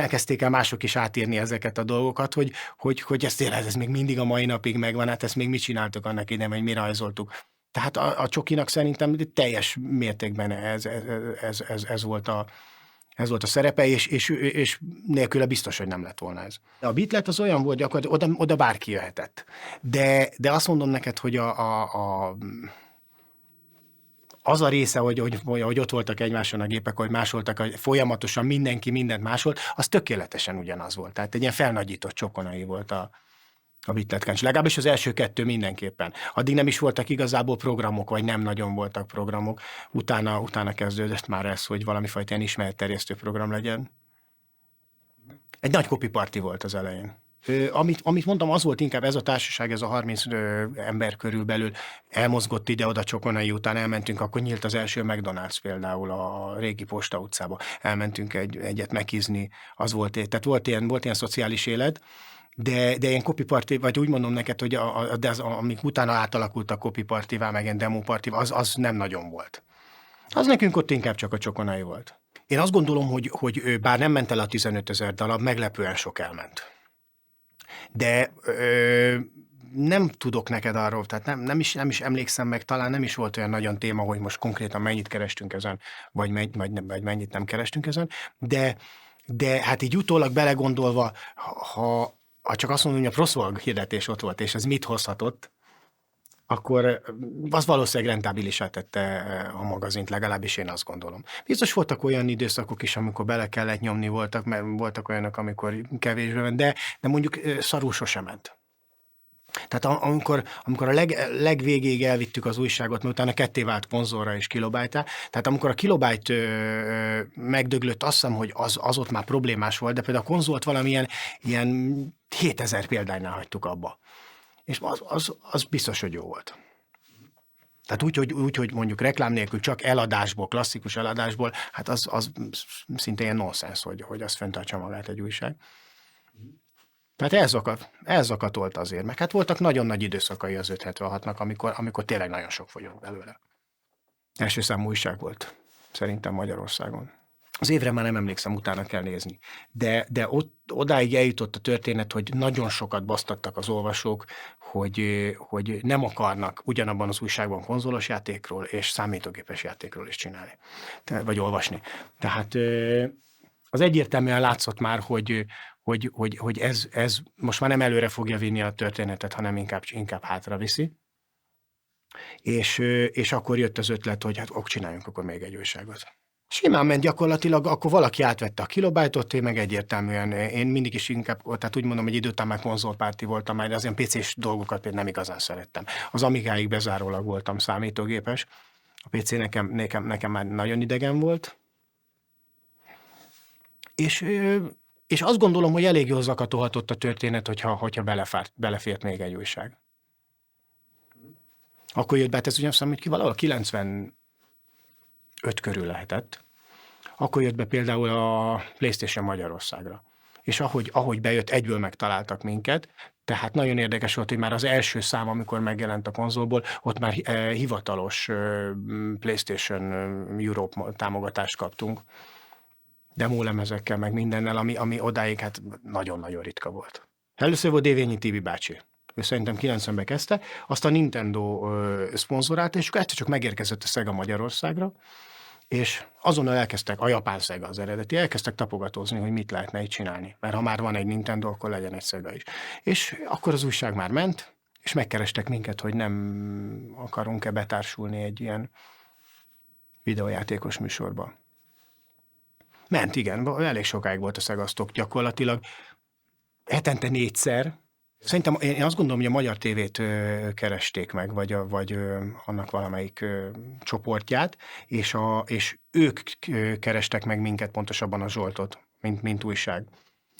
kezdték el mások is átírni ezeket a dolgokat, hogy ez még mindig a mai napig megvan, hát ezt még mit csináltuk annak idején, hogy mi rajzoltuk. Tehát a Csokinak szerintem teljes mértékben ez volt a szerepe, és nélküle biztos, hogy nem lett volna ez. A Beatlet az olyan volt, gyakorlatilag oda bárki jöhetett. De azt mondom neked, hogy az a része, hogy ott voltak egymáson a gépek, hogy másoltak, hogy folyamatosan mindenki mindent másolt, az tökéletesen ugyanaz volt. Tehát egy ilyen felnagyított Csokonai volt a Beatlet Kancs. Legalábbis az első 2 mindenképpen. Addig nem is voltak igazából programok, vagy nem nagyon voltak programok. Utána kezdődött már ez, hogy valamifajta ilyen ismeretterjesztő program legyen. Egy nagy kopiparti volt az elején. Amit mondtam, az volt inkább ez a társaság, ez a 30 ember körülbelül elmozgott ide-oda Csokonai után, elmentünk, akkor nyílt az első McDonald's például a régi Posta utcába. Elmentünk egyet megizni, az volt, tehát volt ilyen szociális élet, de ilyen kopiparti, vagy úgy mondom neked, hogy amik utána átalakult a kopipartivá, meg ilyen demopartivá, az nem nagyon volt. Az nekünk ott inkább csak a Csokonai volt. Én azt gondolom, hogy bár nem ment el a 15 000 darab, meglepően sok elment. De nem tudok neked arról, tehát nem is emlékszem meg, talán nem is volt olyan nagyon téma, hogy most konkrétan mennyit kerestünk ezen, vagy mennyit nem kerestünk ezen, de hát így utólag belegondolva, ha ha csak azt mondom, hogy a Proszolg hirdetés ott volt, és ez mit hozhatott, akkor az valószínűleg rentábilisá tette a magazint, legalábbis én azt gondolom. Biztos voltak olyan időszakok is, amikor bele kellett nyomni, mert voltak olyanok, amikor kevésbé ment, de mondjuk szarul sosem ment. Tehát amikor a legvégéig elvittük az újságot, mert utána ketté vált konzolra és kilobájtá, tehát amikor a kilobájt megdöglött, azt hiszem, hogy az ott már problémás volt, de például a konzolt valamilyen ilyen 7000 példánynál hagytuk abba. És az biztos, hogy jó volt. Tehát úgy, hogy mondjuk reklám nélkül csak eladásból, klasszikus eladásból, hát az szinte ilyen nonsens, hogy az fenntartsa magát egy újság. Tehát ez zakatolt azért, meg hát voltak nagyon nagy időszakai az 576-nak, amikor tényleg nagyon sok fogyott belőle. Első számú újság volt, szerintem Magyarországon. Az évre már nem emlékszem, utána kell nézni. De odáig eljutott a történet, hogy nagyon sokat basztattak az olvasók, hogy nem akarnak ugyanabban az újságban konzolos játékról és számítógépes játékról is csinálni, vagy olvasni. Tehát az egyértelműen látszott már, hogy ez most már nem előre fogja vinni a történetet, hanem inkább hátra viszi. És akkor jött az ötlet, hogy hát csináljunk akkor még egy újságot. Simán ment gyakorlatilag, akkor valaki átvette a kilobájtot, én meg egyértelműen, én mindig is inkább, tehát úgy mondom, hogy idő után már konzolpárti voltam, már az ilyen PC-s dolgokat például nem igazán szerettem. Az Amigáig bezárólag voltam számítógépes, a PC nekem már nagyon idegen volt, és azt gondolom, hogy elég jól zakatolhatott a történet, hogyha belefért még egy újság. Akkor jött be, ez ugye azt hiszem, hogy valahol 95 körül lehetett. Akkor jött be például a PlayStation Magyarországra. És ahogy bejött, egyből megtaláltak minket, tehát nagyon érdekes volt, hogy már az első szám, amikor megjelent a konzolból, ott már hivatalos PlayStation Europe támogatást kaptunk. Demólemezekkel, meg mindennel, ami odáig hát nagyon-nagyon ritka volt. Először volt Dévényi Tibi bácsi. Ő szerintem 90-ben kezdte, azt a Nintendo szponzorálta, és akkor egyszer csak megérkezett a Sega Magyarországra, és azonnal elkezdtek, a japán Sega az eredeti, elkezdtek tapogatózni, hogy mit lehetne itt csinálni. Mert ha már van egy Nintendo, akkor legyen egy Sega is. És akkor az újság már ment, és megkerestek minket, hogy nem akarunk-e betársulni egy ilyen videójátékos műsorba. Ment, igen, elég sokáig volt a Szegasztok, gyakorlatilag hetente 4-szer. Szerintem én azt gondolom, hogy a Magyar TV-t keresték meg, vagy annak valamelyik csoportját, és ők kerestek meg minket, pontosabban a Zsoltot, mint újság.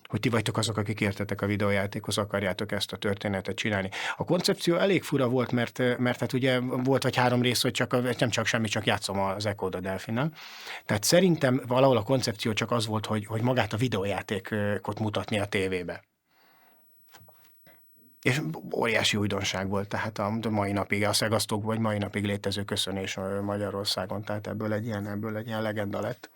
Hogy ti vagytok azok, akik értetek a videójátékhoz, akarjátok ezt a történetet csinálni. A koncepció elég fura volt, mert hát ugye volt vagy 3 rész, hogy nem csak semmi, csak játszom az Echo the Delfinnel. Tehát szerintem valahol a koncepció csak az volt, hogy magát a videójátékot mutatni a tévébe. És óriási újdonság volt, tehát a mai napig, a Szegasztok vagy mai napig létező köszönés Magyarországon, tehát ebből egy ilyen legenda lett.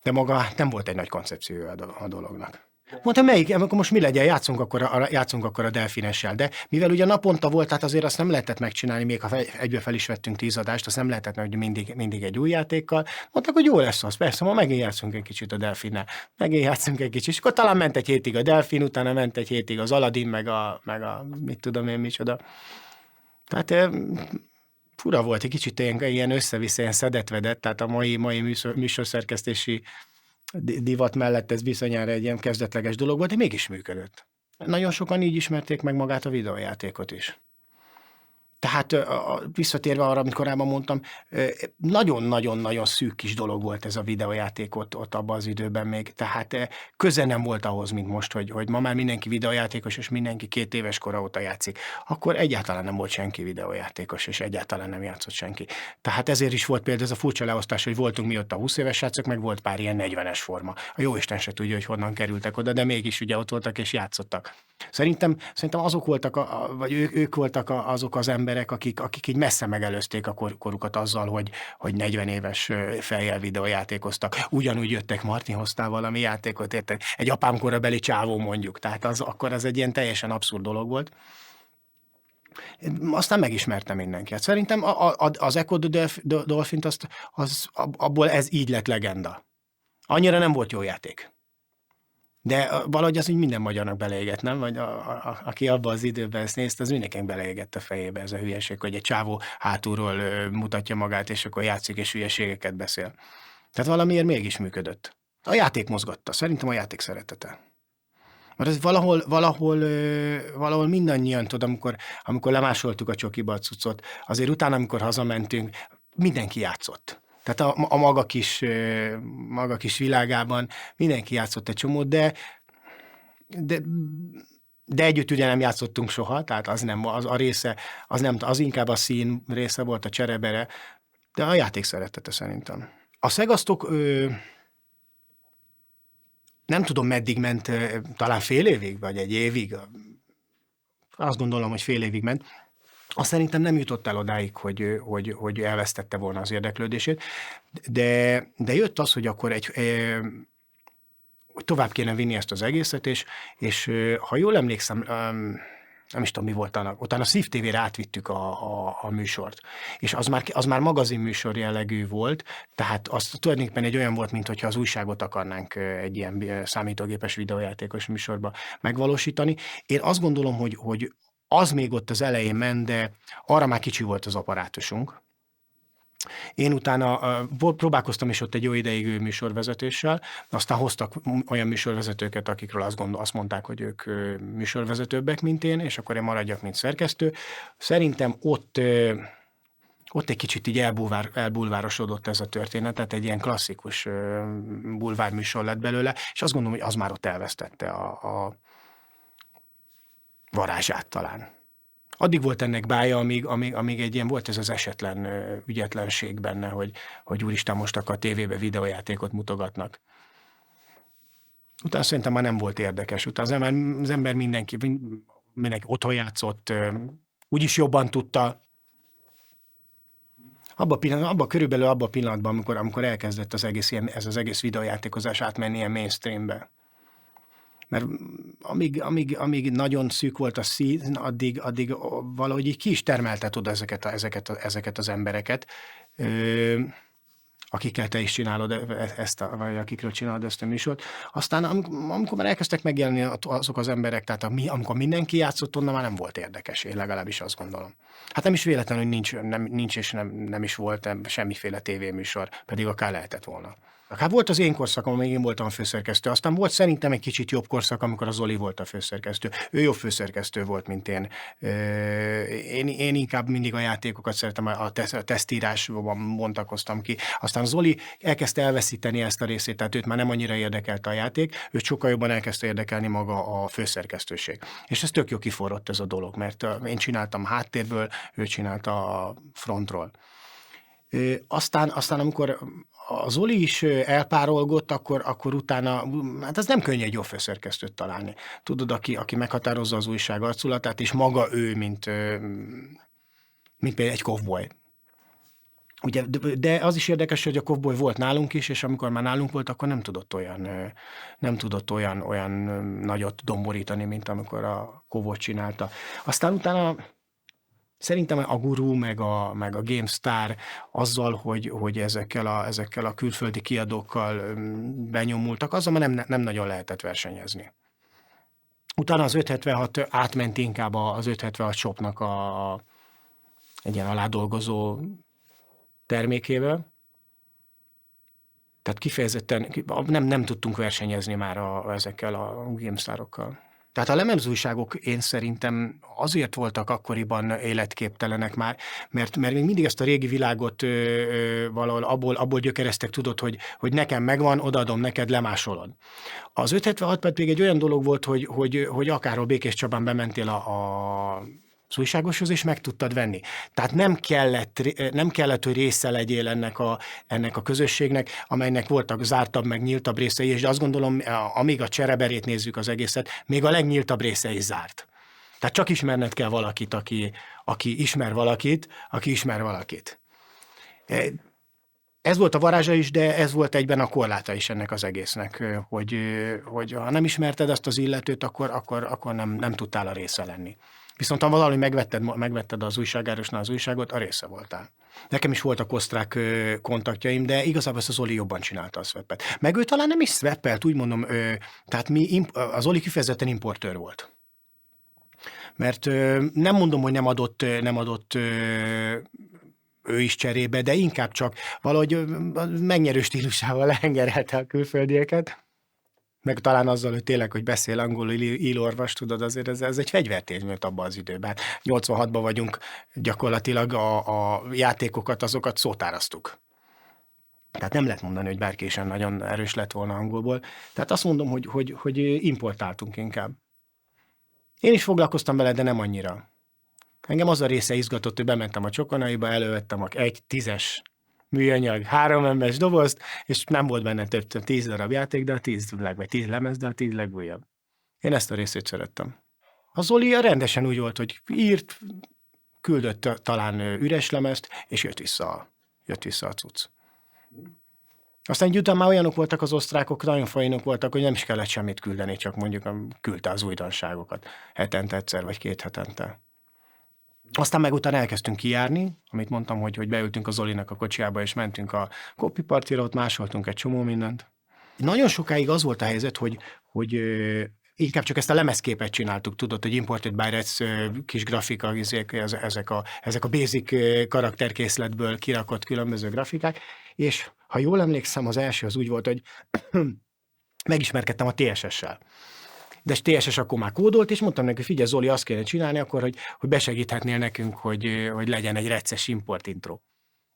De maga nem volt egy nagy koncepciója a dolognak. Mondta, akkor most mi legyen, játszunk akkor a delfinessel, de mivel ugye naponta volt, tehát azért azt nem lehetett megcsinálni, még ha egyből fel is vettünk 10 adást, azt nem lehetett, hogy mindig egy új játékkal. Mondták, hogy jó lesz az, persze, ma megint játszunk egy kicsit a delfinnel, megint játszunk egy kicsit, és akkor talán ment egy hétig a delfin, utána ment egy hétig az Aladdin, meg a mit tudom én micsoda. Tehát fura volt, egy kicsit ilyen össze-vissza, ilyen szedetvedett, tehát a mai műsorszerkesztési divat mellett ez bizonyára egy ilyen kezdetleges dolog volt, de mégis működött. Nagyon sokan így ismerték meg magát a videójátékot is. Tehát visszatérve arra, amit korábban mondtam, nagyon-nagyon-nagyon szűk kis dolog volt ez a videójáték ott abban az időben még. Tehát köze nem volt ahhoz, mint most, hogy ma már mindenki videójátékos, és mindenki 2 éves kora óta játszik. Akkor egyáltalán nem volt senki videójátékos, és egyáltalán nem játszott senki. Tehát ezért is volt például ez a furcsa leosztás, hogy voltunk mi ott a 20 éves srácok, meg volt pár ilyen 40-es forma. A jóisten se tudja, hogy honnan kerültek oda, de mégis ugye ott voltak és játszottak. Szerintem azok voltak, vagy ők voltak azok az emberek, akik így messze megelőzték a korukat azzal, hogy 40 éves fejjel videójátékoztak. Ugyanúgy jöttek, Martin, hoztál valami játékot, érted? Egy apám korabeli csávó mondjuk. Tehát akkor az egy ilyen teljesen abszurd dolog volt. Aztán megismerte mindenki. Hát szerintem az Echo the Dolphint, abból ez így lett legenda. Annyira nem volt jó játék. De valahogy az így minden magyarnak beleégett, nem? Vagy aki abban az időben ezt nézte, az mindenkinek beleégett a fejébe ez a hülyeség, hogy egy csávó hátulról mutatja magát, és akkor játszik és hülyeségeket beszél. Tehát valamiért mégis működött. A játék mozgatta, szerintem a játék szeretete. Mert ez valahol mindannyian, amikor lemásoltuk a csokiba a cuccot, azért utána, amikor hazamentünk, mindenki játszott. Tehát a maga kis világában mindenki játszott egy csomót, de együtt ugye nem játszottunk soha, tehát az nem, a része, az inkább a szín része volt, a cserebere, de a játék szeretete szerintem. A szegasztok nem tudom meddig ment, talán fél évig, vagy egy évig, azt gondolom, hogy fél évig ment. Azt szerintem nem jutott el odáig, hogy elvesztette volna az érdeklődését, de jött az, hogy akkor hogy tovább kéne vinni ezt az egészet, és ha jól emlékszem, nem is tudom, mi volt annak, utána a Szív TV-re átvittük a műsort, és az már magazinműsor jellegű volt, tehát az tulajdonképpen egy olyan volt, mintha az újságot akarnánk egy ilyen számítógépes videójátékos műsorba megvalósítani. Én azt gondolom, hogy az még ott az elején ment, de arra már kicsi volt az apparátusunk. Én utána próbálkoztam is ott egy jó ideig műsorvezetéssel, aztán hoztak olyan műsorvezetőket, akikről azt mondták, hogy ők műsorvezetőbbek, mint én, és akkor én maradjak, mint szerkesztő. Szerintem ott egy kicsit így elbulvárosodott ez a történet, tehát egy ilyen klasszikus bulvárműsor lett belőle, és azt gondolom, hogy az már ott elvesztette a varázsát talán. Addig volt ennek bája, amíg egy ilyen volt ez az esetlen ügyetlenség benne, hogy úristen, most akkor a tévébe videójátékot mutogatnak. Utána szerintem már nem volt érdekes. Utána az ember mindenki otthon játszott, úgyis jobban tudta. Körülbelül abban a pillanatban, amikor elkezdett ez az egész videójátékozás átmenni ilyen mainstreambe. Mert amíg nagyon szűk volt a szín, addig valahogy így ki is termelted oda ezeket az embereket, akikkel te is csinálod vagy akikről csinálod ezt a műsort. Aztán amikor már elkezdtek megjelenni azok az emberek, tehát amikor mindenki játszott, onnan már nem volt érdekes, én legalábbis azt gondolom. Hát nem is véletlen, hogy nincs és nem is volt semmiféle tévéműsor, pedig akár lehetett volna. Hát volt az én korszakom, amíg én voltam a főszerkesztő, aztán volt szerintem egy kicsit jobb korszak, amikor az Zoli volt a főszerkesztő. Ő jobb főszerkesztő volt, mint én. Én inkább mindig a játékokat szeretem, a tesztírásban bontakoztam ki. Aztán Zoli elkezdte elveszíteni ezt a részét, tehát őt már nem annyira érdekelte a játék, őt sokkal jobban elkezdte érdekelni maga a főszerkesztőség. És ez tök jó kiforrott ez a dolog, mert én csináltam háttérből, ő csinálta a frontról. Aztán amikor a Zoli is elpárolgott, akkor utána, hát ez nem könnyű egy jó főszerkesztőt találni. Tudod, aki meghatározza az újság arculatát, és maga ő, mint például egy cowboy. Ugye, de az is érdekes, hogy a cowboy volt nálunk is, és amikor már nálunk volt, akkor nem tudott olyan nagyot domborítani, mint amikor a cowboy csinálta. Aztán utána szerintem a Guru, meg a GameStar azzal, hogy ezekkel a külföldi kiadókkal benyomultak, azzal már nem nagyon lehetett versenyezni. Utána az 576 átment inkább az 576 shopnak egy ilyen aládolgozó termékével. Tehát kifejezetten nem tudtunk versenyezni már ezekkel a GameStarokkal. Tehát a lemezújságok én szerintem azért voltak akkoriban életképtelenek már, mert még mindig ezt a régi világot valahol abból gyökereztek, tudod, hogy nekem megvan, odaadom neked, lemásolod. Az 576 pedig egy olyan dolog volt, hogy akárhol Békés Csabán bementél az újságoshoz, és meg tudtad venni. Tehát nem kellett, hogy része legyél ennek a közösségnek, amelynek voltak zártabb, meg nyíltabb részei, és azt gondolom, amíg a csereberét nézzük az egészet, még a legnyíltabb része is zárt. Tehát csak ismerned kell valakit, aki ismer valakit, aki ismer valakit. Ez volt a varázsa is, de ez volt egyben a korláta is ennek az egésznek, hogy ha nem ismerted azt az illetőt, akkor nem tudtál a része lenni. Viszont ha valami megvetted az újságárosnál az újságot, a része voltál. Nekem is voltak osztrák kontaktjaim, de igazából ezt az Zoli jobban csinálta a swapet. Meg ő talán nem is swappelt, úgy mondom, tehát az Zoli kifejezetten importőr volt. Mert nem mondom, hogy nem adott ő is cserébe, de inkább csak valahogy megnyerő stílusával lehengerelte a külföldieket, meg talán azzal, hogy tényleg, hogy beszél angolul, illorvas, tudod, azért ez egy fegyvertény volt abban az időben. 86-ban vagyunk, gyakorlatilag a játékokat, azokat szótáraztuk. Tehát nem lehet mondani, hogy bárki is nagyon erős lett volna angolból. Tehát azt mondom, hogy importáltunk inkább. Én is foglalkoztam vele, de nem annyira. Engem az a része izgatott, hogy bementem a Csokonaiba, elővettem egy 10-es műanyag 3 MS dobozt, és nem volt benne több 10 darab játék, de a 10 lemez, de a 10 legújabb. Én ezt a részét szerettem. A Zoli rendesen úgy volt, hogy írt, küldött talán üres lemezt, és jött vissza a cucc. Aztán egy után már olyanok voltak az osztrákok, nagyon fajnok voltak, hogy nem is kellett semmit küldeni, csak mondjuk küldte az újdonságokat hetente egyszer, vagy 2 hetente. Aztán meg utána elkezdtünk kijárni, amit mondtam, hogy beültünk a Zolinak a kocsiába, és mentünk a kopipartira, ott másoltunk egy csomó mindent. Nagyon sokáig az volt a helyzet, hogy inkább csak ezt a lemezképet csináltuk, tudod, hogy Imported by Reds kis grafika, ezek a basic karakterkészletből kirakott különböző grafikák, és ha jól emlékszem, az első az úgy volt, hogy megismerkedtem a TSS-sel. De TSS akkor már kódolt, és mondtam neki, figyelj Zoli, azt kéne csinálni akkor, hogy besegíthetnél nekünk, hogy legyen egy recces import intro.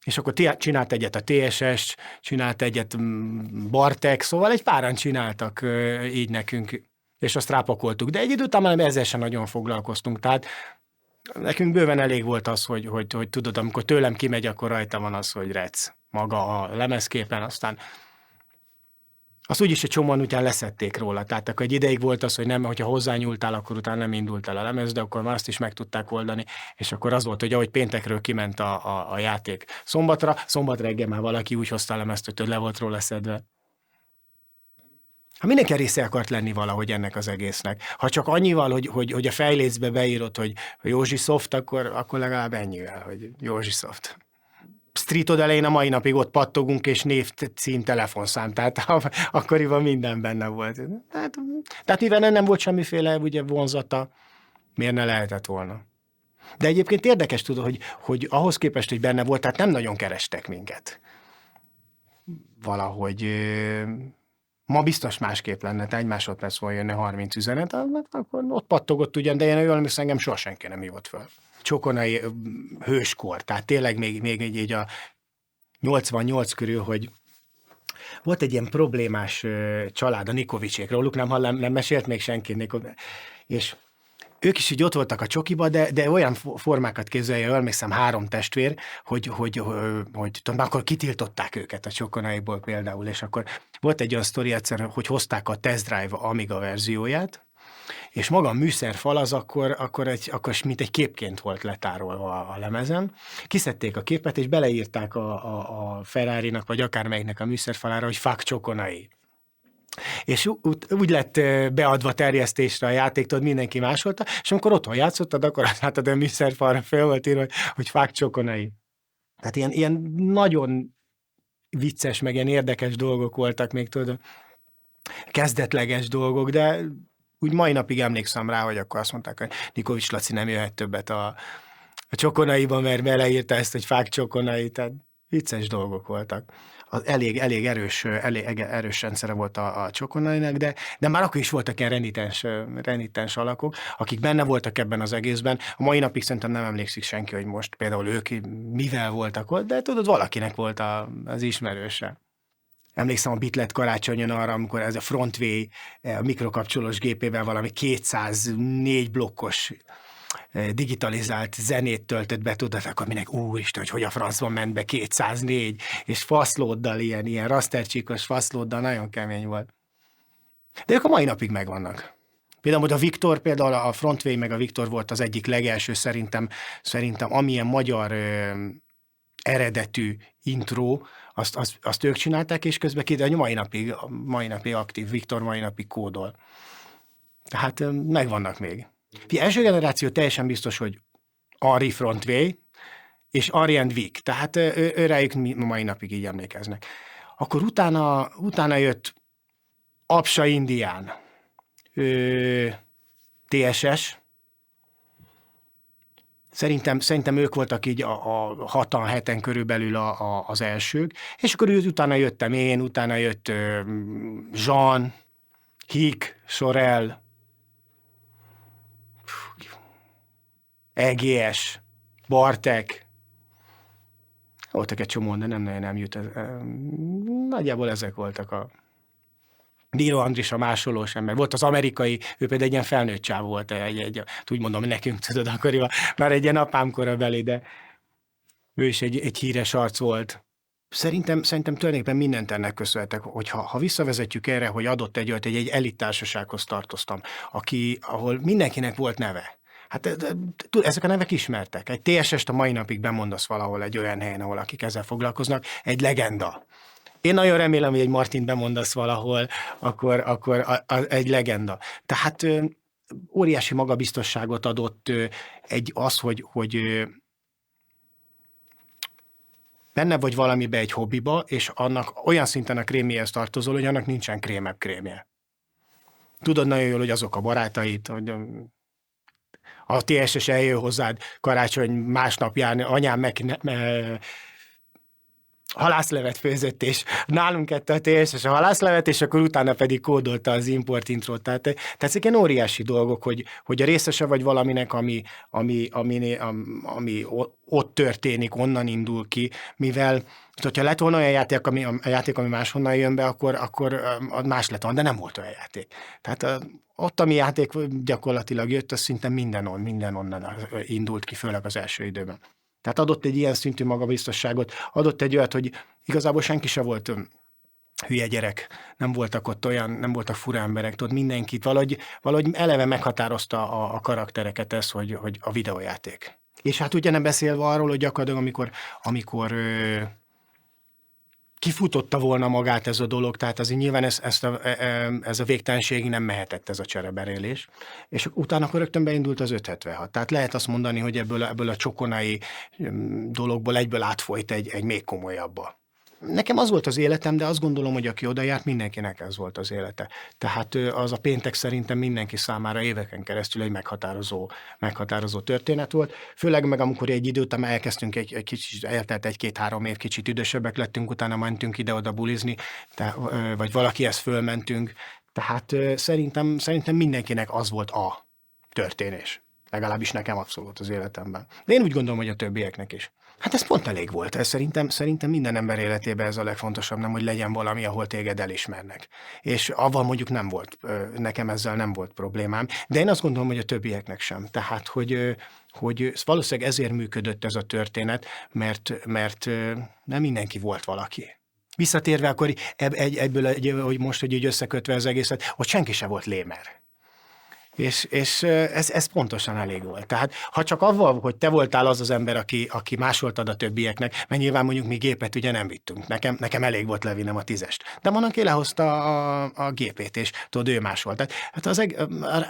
És akkor csinált egyet a TSS, csinált egyet Bartek, szóval egy páran csináltak így nekünk, és azt rápakoltuk. De egy idő után már ezzel sem nagyon foglalkoztunk, tehát nekünk bőven elég volt az, hogy tudod, amikor tőlem kimegy, akkor rajta van az, hogy rec maga a lemezképen, aztán azt úgyis egy csomóan után leszették róla. Tehát akkor egy ideig volt az, hogy nem, hogyha hozzányúltál, akkor utána nem indult el a lemez, de akkor már azt is meg tudták oldani, és akkor az volt, hogy ahogy péntekről kiment a játék szombat reggel már valaki úgy hozta a lemezt, hogy le volt róla szedve. Ha mindenki része akart lenni valahogy ennek az egésznek. Ha csak annyival, hogy a fejlécbe beírod, hogy Józsi Soft, akkor legalább ennyivel, hogy Józsi Soft. Streetod elején a mai napig ott pattogunk, és név, cím, telefonszám, tehát akkoriban minden benne volt. Tehát mivel nem volt semmiféle ugye, vonzata, miért ne lehetett volna? De egyébként érdekes tudod, hogy ahhoz képest, hogy benne volt, tehát nem nagyon kerestek minket. Valahogy ma biztos másképp lenne, te egy másodperc volna jönne 30 üzenet, akkor ott pattogott ugyan, de én jól emlékszem, engem soha senki nem hívott föl. Csokonai hőskor, tehát tényleg még így a 88 körül, hogy volt egy ilyen problémás család, a Nikovicsék, róluk nem mesélt még senki, és ők is így ott voltak a csokiba, de olyan formákat képzelje, jól emlékszem, 3 testvér, hogy tudom, akkor kitiltották őket a Csokonaiból például, és akkor volt egy olyan sztori egyszer, hogy hozták a Test Drive Amiga verzióját, és maga a műszerfal az akkor mint egy képként volt letárolva a lemezen. Kiszedték a képet, és beleírták a Ferrari-nak, vagy akármelyiknek a műszerfalára, hogy fuck Csokonai. És úgy lett beadva terjesztésre a játék, tudod, mindenki másolta, és amikor otthon játszottad, akkor azt láttad, a műszerfalra fel volt írva, hogy fuck Csokonai. Tehát ilyen nagyon vicces, meg ilyen érdekes dolgok voltak még, tudod, kezdetleges dolgok, de úgy mai napig emlékszem rá, hogy akkor azt mondták, hogy Nikovics Laci nem jöhet többet a Csokonaiba, mert beleírta ezt, hogy fák Csokonai, tehát vicces dolgok voltak. Elég erős rendszere volt a Csokonainak, de már akkor is voltak ilyen renitens alakok, akik benne voltak ebben az egészben. A mai napig szerintem nem emlékszik senki, hogy most például ők mivel voltak ott, de tudod, valakinek volt az ismerőse. Emlékszem a Bitlet karácsonyon arra, amikor ez a Frontway a mikrokapcsolós gépével valami 204 blokkos digitalizált zenét töltött be, tudod, akkor mindenki, úristen, hogy a francban ment be 204, és faszlóddal, ilyen rastercsíkos faszlóddal, nagyon kemény volt. De ők a mai napig megvannak. Például a Viktor, például a Frontway meg a Viktor volt az egyik legelső szerintem amilyen magyar eredetű intro, azt ők csinálták, és közben a mai napig aktív, Viktor mai napig kódol. Tehát megvannak még. Első generáció teljesen biztos, hogy Henri Frontway és Henri and Vic, tehát rájuk mai napig így emlékeznek. Akkor utána jött Apsa Indián, TSS, Szerintem ők voltak így a 6-7 körülbelül az elsők, és akkor utána jöttem én, utána jött Jean, Hik, Sorel, EGS, Bartek, voltak egy csomó, de nem jut. Nagyjából ezek voltak a Bíró Andris, a másolós ember. Volt az amerikai, ő például egy ilyen felnőtt csáv volt, úgy mondom nekünk, tudod, akkoriban már egy ilyen apámkora belé, de ő is egy híres arc volt. Szerintem tulajdonképpen mindent ennek köszönhetek, hogy ha visszavezetjük erre, hogy adott egy elit társasághoz tartoztam, ahol mindenkinek volt neve. Hát ezek a nevek ismertek. Egy TSS-t a mai napig bemondasz valahol egy olyan helyen, ahol akik ezzel foglalkoznak, egy legenda. Én nagyon remélem, hogy egy Martint bemondasz valahol, akkor egy legenda. Tehát óriási magabiztosságot adott az, hogy benne vagy valamibe egy hobbiba, és annak olyan szinten a krémjéhez tartozol, hogy annak nincsen krémebb krémje. Tudod nagyon jól, hogy azok a barátait, hogy a TSS eljön hozzád karácsony másnapján, anyám halászlevet főzött, és nálunk ette a TSS a halászlevet, és akkor utána pedig kódolta az import intrót. Tehát ezek ilyen óriási dolgok, hogy a részese vagy valaminek, ami ott történik, onnan indul ki, mivel hogyha lett volna olyan játék, ami máshonnan jön be, akkor más lett volna, de nem volt olyan játék. Tehát ott, ami játék gyakorlatilag jött, az szinte minden onnan indult ki, főleg az első időben. Tehát adott egy ilyen szintű magabiztosságot, adott egy olyat, hogy igazából senki se volt hülye gyerek, nem voltak ott nem voltak fura emberek, tudod, mindenkit valahogy eleve meghatározta a karaktereket ez, hogy a videójáték. És hát ugye nem beszélve arról, hogy gyakorlatilag amikor kifutotta volna magát ez a dolog, tehát azért nyilván ez a végtelenségig nem mehetett ez a csereberélés, és utána akkor rögtön beindult az 576. Tehát lehet azt mondani, hogy ebből a csokonai dologból egyből átfolyt egy még komolyabbba. Nekem az volt az életem, de azt gondolom, hogy aki oda járt, mindenkinek ez volt az élete. Tehát az a péntek szerintem mindenki számára éveken keresztül egy meghatározó történet volt. Főleg meg amikor egy idő után elkezdtünk egy kicsit, eltelt 1-2-3 év, kicsit idősebbek lettünk, utána mentünk ide-oda bulizni, vagy valakihez fölmentünk. Tehát szerintem mindenkinek az volt a történés. Legalábbis nekem abszolút az életemben. De én úgy gondolom, hogy a többieknek is. Hát ez pont elég volt. Ez szerintem minden ember életében ez a legfontosabb, nem, hogy legyen valami, ahol téged elismernek. És avval mondjuk nem volt, nekem ezzel nem volt problémám, de én azt gondolom, hogy a többieknek sem. Tehát, hogy valószínűleg ezért működött ez a történet, mert nem mindenki volt valaki. Visszatérve akkor ebből, hogy most, hogy így összekötve az egészet, hogy senki se volt lémer. És ez pontosan elég volt. Tehát ha csak avval, hogy te voltál az ember, aki másoltad a többieknek, mert nyilván mondjuk mi gépet ugye nem vittünk. Nekem elég volt levinnem a 10-est. De van, aki lehozta a gépét, és tudod, ő másolt. Tehát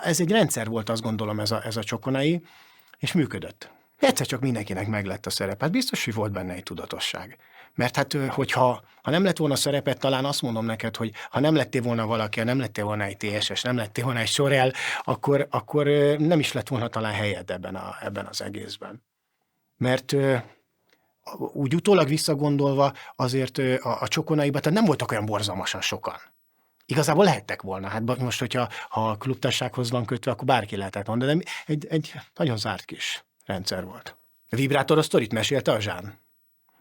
ez egy rendszer volt, azt gondolom, ez a csokonai, és működött. Egyszer csak mindenkinek meglett a szerep. Hát biztos, hogy volt benne egy tudatosság. Mert hát, hogyha nem lett volna szerepet, talán azt mondom neked, hogy ha nem lettél volna valaki, ha nem lettél volna egy TSS, nem lettél volna egy Sorel, akkor nem is lett volna talán helyed ebben az egészben. Mert úgy utólag visszagondolva azért a csokonaiban tehát nem voltak olyan borzalmasan sokan. Igazából lehettek volna. Hát most, hogyha a klubtársághoz van kötve, akkor bárki lehetett mondani, de egy nagyon zárt kis rendszer volt. A vibrátoros sztorit mesélte a Zsán,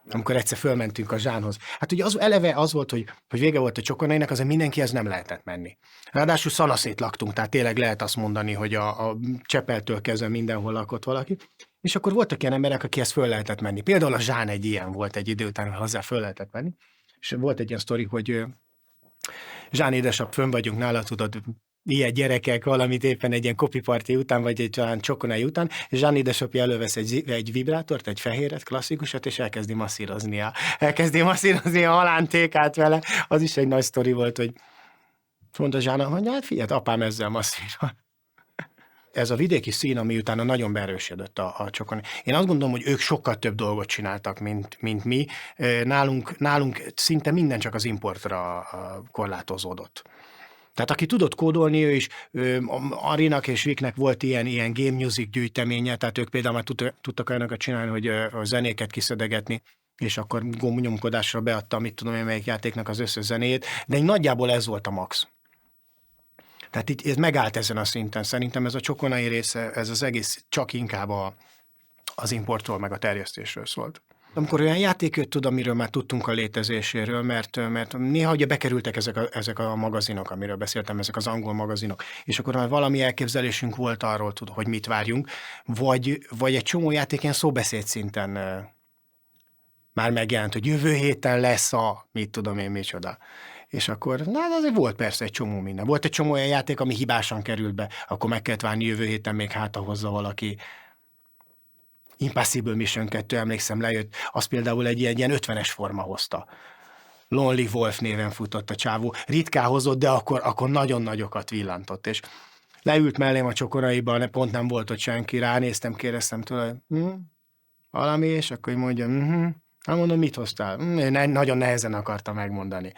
amikor egyszer fölmentünk a Zsánhoz. Hát ugye eleve az volt, hogy vége volt a csokonainak, azért mindenkihez nem lehetett menni. Ráadásul szanaszét laktunk, tehát tényleg lehet azt mondani, hogy a Csepeltől kezdve mindenhol lakott valaki. És akkor voltak ilyen emberek, akihez föl lehetett menni. Például a Zsán egy ilyen volt egy idő után, hozzá föl lehetett menni. És volt egy ilyen sztori, hogy Zsán édesap, fönn vagyunk nála, tudod, ilyen gyerekek, valamit éppen egy ilyen kopiparti után, vagy egy olyan csokonai után, és Zsán édesapja elővesz egy vibrátort, egy fehéret, klasszikusat, és elkezdi masszírozni a halántékát vele. Az is egy nagy sztori volt, hogy mondta Zsának, hogy hát figyelj, apám ezzel masszírozza. ez a vidéki szín, ami utána nagyon beerősödött a csokon. Én azt gondolom, hogy ők sokkal több dolgot csináltak, mint mi. Nálunk szinte minden csak az importra korlátozódott. Tehát aki tudott kódolni, ő is, Arinak és Viknek volt ilyen game music gyűjteménye, tehát ők például már tudtak olyanokat csinálni, hogy a zenéket kiszedegetni, és akkor gombnyomkodásra beadta, mit tudom én, melyik játéknak az összes zenét, de nagyjából ez volt a max. Tehát itt ez megállt ezen a szinten. Szerintem ez a csokonai része, ez az egész csak inkább az importról, meg a terjesztésről szólt. Amikor olyan játék jött, amiről már tudtunk a létezéséről, mert néha ugye bekerültek ezek a magazinok, amiről beszéltem, ezek az angol magazinok, és akkor már valami elképzelésünk volt arról, hogy mit várjunk, vagy egy csomó játék ilyen szóbeszéd szinten már megjelent, hogy jövő héten lesz mit tudom én micsoda. És akkor, azért volt persze egy csomó minden. Volt egy csomó olyan játék, ami hibásan került be, akkor meg kellett várni jövő héten még hozza valaki. Impossible Mission 2, emlékszem, lejött, az például egy ilyen 50-es forma hozta. Lonely Wolf néven futott a csávó. Ritkán hozott, de akkor nagyon nagyokat villantott, és leült mellém a csokonaiban, pont nem volt ott senki, ránéztem, kérdeztem tőle, valami, és akkor mondja, hát mondom, mit hoztál? Nagyon nehezen akarta megmondani.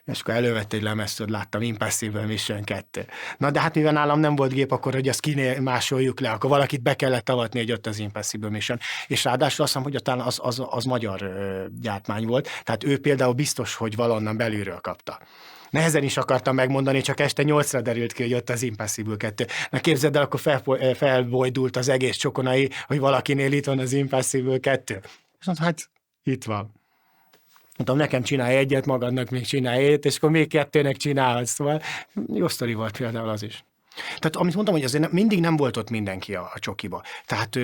És akkor elővette egy lemeztől, láttam Impossible Mission 2. Na de hát mivel nálam nem volt gép, akkor hogy azt másoljuk le, akkor valakit be kellett avatni, hogy ott az Impossible Mission. És ráadásul azt hiszem, hogy talán az magyar gyártmány volt, tehát ő például biztos, hogy valonnan belülről kapta. Nehezen is akartam megmondani, csak este 8-ra derült ki, hogy ott az Impossible 2. Na képzeld el, akkor felbojdult az egész csokonai, hogy valakinél itt van az Impossible 2. És mondtam, hát itt van. Mondtam, nekem csinálj egyet, magadnak még csinálj egyet, és akkor még kettőnek csinálhatsz. Szóval jó sztori volt például az is. Tehát amit mondtam, hogy azért mindig nem volt ott mindenki a csokiba. Tehát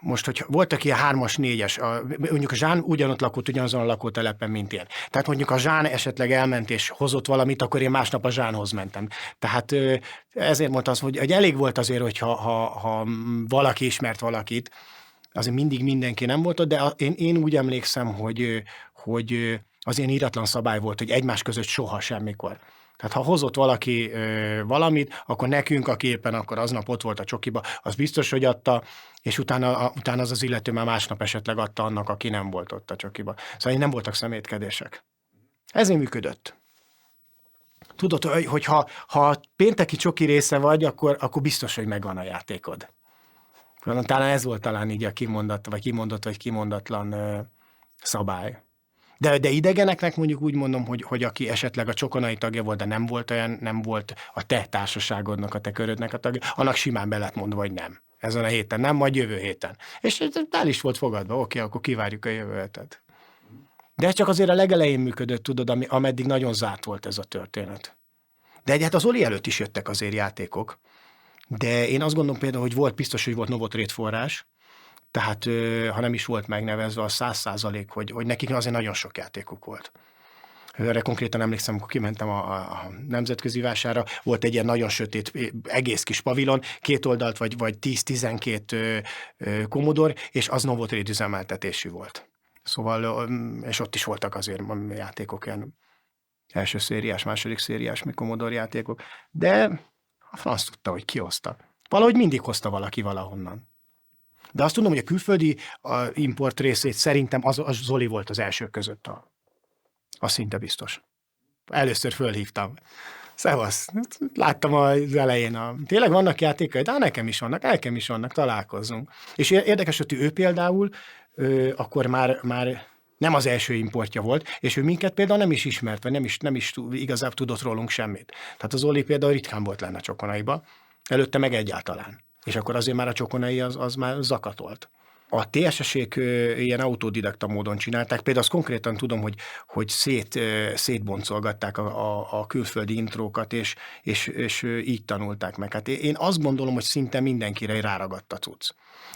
most, hogy voltak ilyen 3-as, 4-es, mondjuk a Zsán ugyanott lakott, ugyanazon a lakótelepen, mint én. Tehát mondjuk a Zsán esetleg elment és hozott valamit, akkor én másnap a Zsánhoz mentem. Tehát ezért mondta azt, hogy elég volt azért, hogy ha valaki ismert valakit, azért mindig mindenki nem volt ott, de én úgy emlékszem, hogy az ilyen íratlan szabály volt, hogy egymás között soha semmikor. Tehát ha hozott valaki valamit, akkor nekünk, aki éppen akkor aznap ott volt a csokiba, az biztos, hogy adta, és utána az illető már másnap esetleg adta annak, aki nem volt ott a csokiba. Szóval nem voltak szemétkedések. Ezért működött. Tudod, hogy ha pénteki csoki része vagy, akkor biztos, hogy megvan a játékod. Talán ez volt így a kimondott, vagy kimondatlan szabály. De idegeneknek mondjuk úgy mondom, hogy aki esetleg a csokonai tagja volt, de nem volt a te társaságodnak, a te körödnek a tagja, annak simán be lett mondva, hogy nem. Ezen a héten nem, majd jövő héten. És el is volt fogadva, oké, akkor kivárjuk a jövő hetet. De ez csak azért a legelején működött, tudod, ameddig nagyon zárt volt ez a történet. De hát az Oli előtt is jöttek azért játékok. De én azt gondolom például, hogy biztos, hogy volt Novotrade forrás, tehát ha nem is volt megnevezve, a 100%, hogy nekik azért nagyon sok játékuk volt. Erre konkrétan emlékszem, amikor kimentem a nemzetközi vásárra, volt egy ilyen nagyon sötét, egész kis pavilon, 2 oldalt vagy 10-12 Commodore, és az Novotrade üzemeltetésű volt. Szóval, és ott is voltak azért játékok, ilyen első szériás, második szériás, Commodore játékok, de a franc tudta, hogy ki hozta. Valahogy mindig hozta valaki valahonnan. De azt tudom, hogy a külföldi import részét szerintem az Zoli volt az elsők között. Az szinte biztos. Először fölhívtam. Szevasz, láttam az elején. Tényleg vannak játékai, de nekem is vannak, találkozzunk. És érdekes, hogy ő például akkor már nem az első importja volt, és ő minket például nem is ismert, vagy nem is igazából tudott rólunk semmit. Tehát az Oli például ritkán volt lenne a csokonaiba, előtte meg egyáltalán. És akkor azért már a csokonai az már zakatolt. A TSS-ék ilyen autodidakta módon csinálták, például azt konkrétan tudom, hogy szétboncolgatták a külföldi intrókat, és így tanulták meg. Hát én azt gondolom, hogy szinte mindenkire ráragadt a cucc.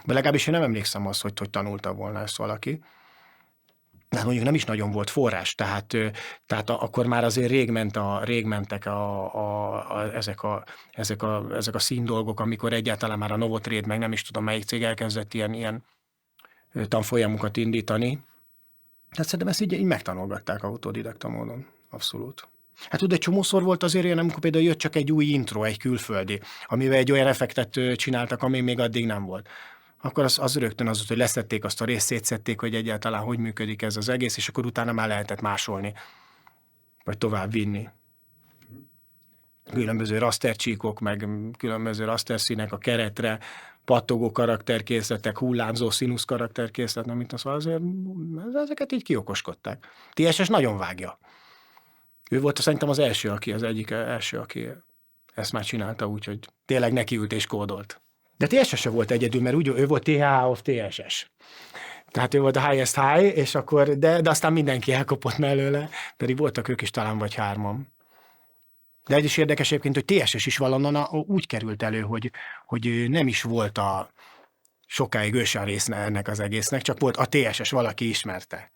De legalábbis én nem emlékszem azt, hogy tanulta volna ezt valaki. De mondjuk nem is nagyon volt forrás, tehát akkor már azért rég mentek ezek a színdolgok, amikor egyáltalán már a Novotrade, meg nem is tudom melyik cég elkezdett ilyen tanfolyamokat indítani. Tehát szerintem ezt így megtanulgatták autodidakta módon, abszolút. Hát tudod, egy csomószor volt azért olyan, amikor például jött csak egy új intro, egy külföldi, amivel egy olyan effektet csináltak, ami még addig nem volt. Akkor az rögtön az volt, hogy leszették azt a részt, szétszették, hogy egyáltalán hogy működik ez az egész, és akkor utána már lehetett másolni, vagy tovább vinni. Különböző rastercsíkok, meg különböző rasterszínek a keretre, pattogó karakterkészletek, hullámzó színusz karakterkészlet, nem mint az, azért ezeket így kiokoskodták. TSS nagyon vágja. Ő volt szerintem az egyik első, aki ezt már csinálta úgy, hogy tényleg nekiült és kódolt. De TSS se volt egyedül, mert úgy, ő volt THA of TSS. Tehát ő volt a highest high, és akkor, de aztán mindenki elkopott mellőle, pedig voltak ők is talán vagy 3-an. De egy is érdekes egyébként, hogy TSS is valonnan úgy került elő, hogy nem is volt sokáig ő sem része ennek az egésznek, csak volt a TSS, valaki ismerte.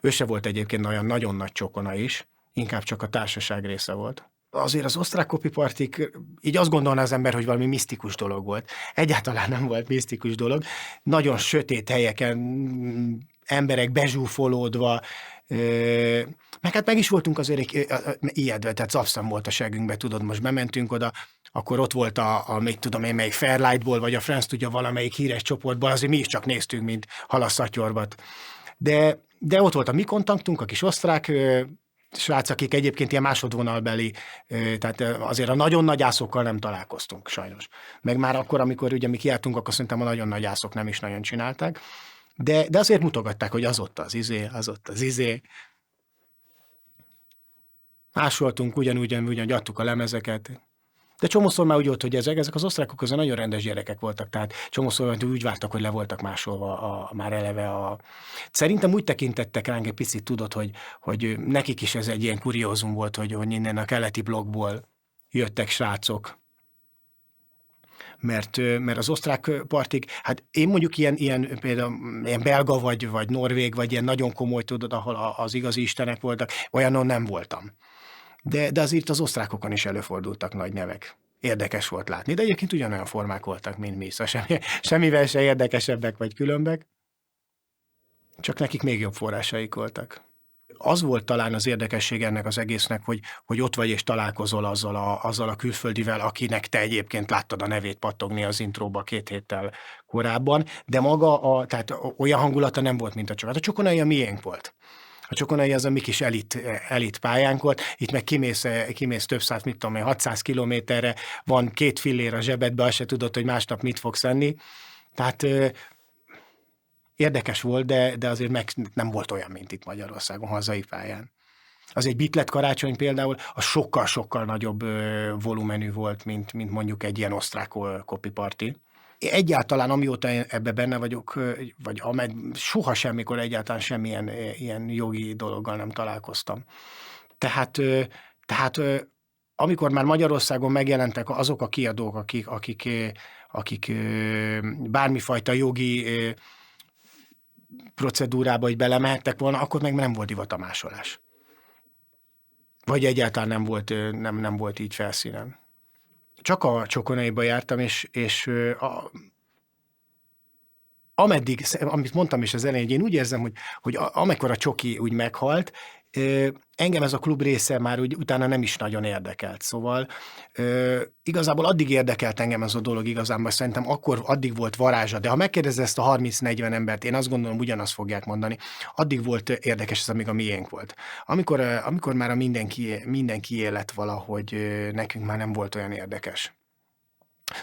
Ő se volt egyébként olyan nagyon nagy csokona is, inkább csak a társaság része volt. Azért az osztrák kopipartik, így azt gondolná az ember, hogy valami misztikus dolog volt. Egyáltalán nem volt misztikus dolog. Nagyon sötét helyeken, emberek bezsúfolódva, meg hát meg is voltunk azért ijedve, tehát zapszem volt a segünkbe, tudod, most bementünk oda, akkor ott volt még tudom én, melyik Fairlightból, vagy a France tudja valamelyik híres csoportból, azért mi is csak néztünk, mint halasszatyorbat. De ott volt a mi kontaktunk, a kis osztrák srác, akik egyébként ilyen másodvonalbeli, tehát azért a nagyon nagy ászokkal nem találkoztunk sajnos. Meg már akkor, amikor ugye mi kijártunk, akkor szerintem a nagyon nagy ászok nem is nagyon csinálták, de azért mutogatták, hogy az ott az izé. Másoltunk, ugyanúgy adtuk a lemezeket. De csomószor már úgy volt, hogy ezek az osztrákok közben nagyon rendes gyerekek voltak, tehát csomószor úgy vártak, hogy le voltak másolva már eleve Szerintem úgy tekintettek ránk egy picit, tudod, hogy nekik is ez egy ilyen kuriózum volt, hogy innen a keleti blokkból jöttek srácok. Mert az osztrák partik, hát én mondjuk például ilyen belga vagy norvég, vagy ilyen nagyon komoly, tudod, ahol az igazi istenek voltak, olyanon nem voltam. De azért az osztrákokon is előfordultak nagy nevek. Érdekes volt látni, de egyébként ugyanolyan formák voltak, mint mi, szóval semmivel se érdekesebbek vagy különbek, csak nekik még jobb forrásaik voltak. Az volt talán az érdekesség ennek az egésznek, hogy ott vagy és találkozol azzal a külföldivel, akinek te egyébként láttad a nevét pattogni az intróba 2 héttel korábban, de maga tehát olyan hangulata nem volt, mint a Csokonai. A Csokonai a miénk volt. A Csokonai az a mi kis elit pályánk volt, itt meg kimész több száz, 600 kilométerre, van 2 fillér a zsebedbe, azt se tudod, hogy másnap mit fogsz enni. Tehát érdekes volt, de azért meg nem volt olyan, mint itt Magyarországon, hazai pályán. Az egy Bitlet karácsony például, az sokkal-sokkal nagyobb volumenű volt, mint mondjuk egy ilyen osztrák kopiparti. Egyáltalán amióta ebbe benne vagyok, vagy soha semmikor egyáltalán semmilyen ilyen jogi dologgal nem találkoztam. Tehát amikor már Magyarországon megjelentek azok a kiadók, akik bármifajta jogi procedúrába így belemehettek volna, akkor meg nem volt divat a másolás. Vagy egyáltalán nem volt így felszínen. Csak a Csokonaiba jártam, és amit mondtam is az elején, én úgy érzem, hogy amikor a Csoki úgy meghalt, engem ez a klub része már úgy utána nem is nagyon érdekelt. Szóval igazából addig érdekelt engem ez a dolog igazából, szerintem addig volt varázsa, de ha megkérdezed ezt a 30-40 embert, én azt gondolom, ugyanazt fogják mondani, addig volt érdekes ez, amíg a miénk volt. Amikor már a mindenki élet valahogy nekünk már nem volt olyan érdekes.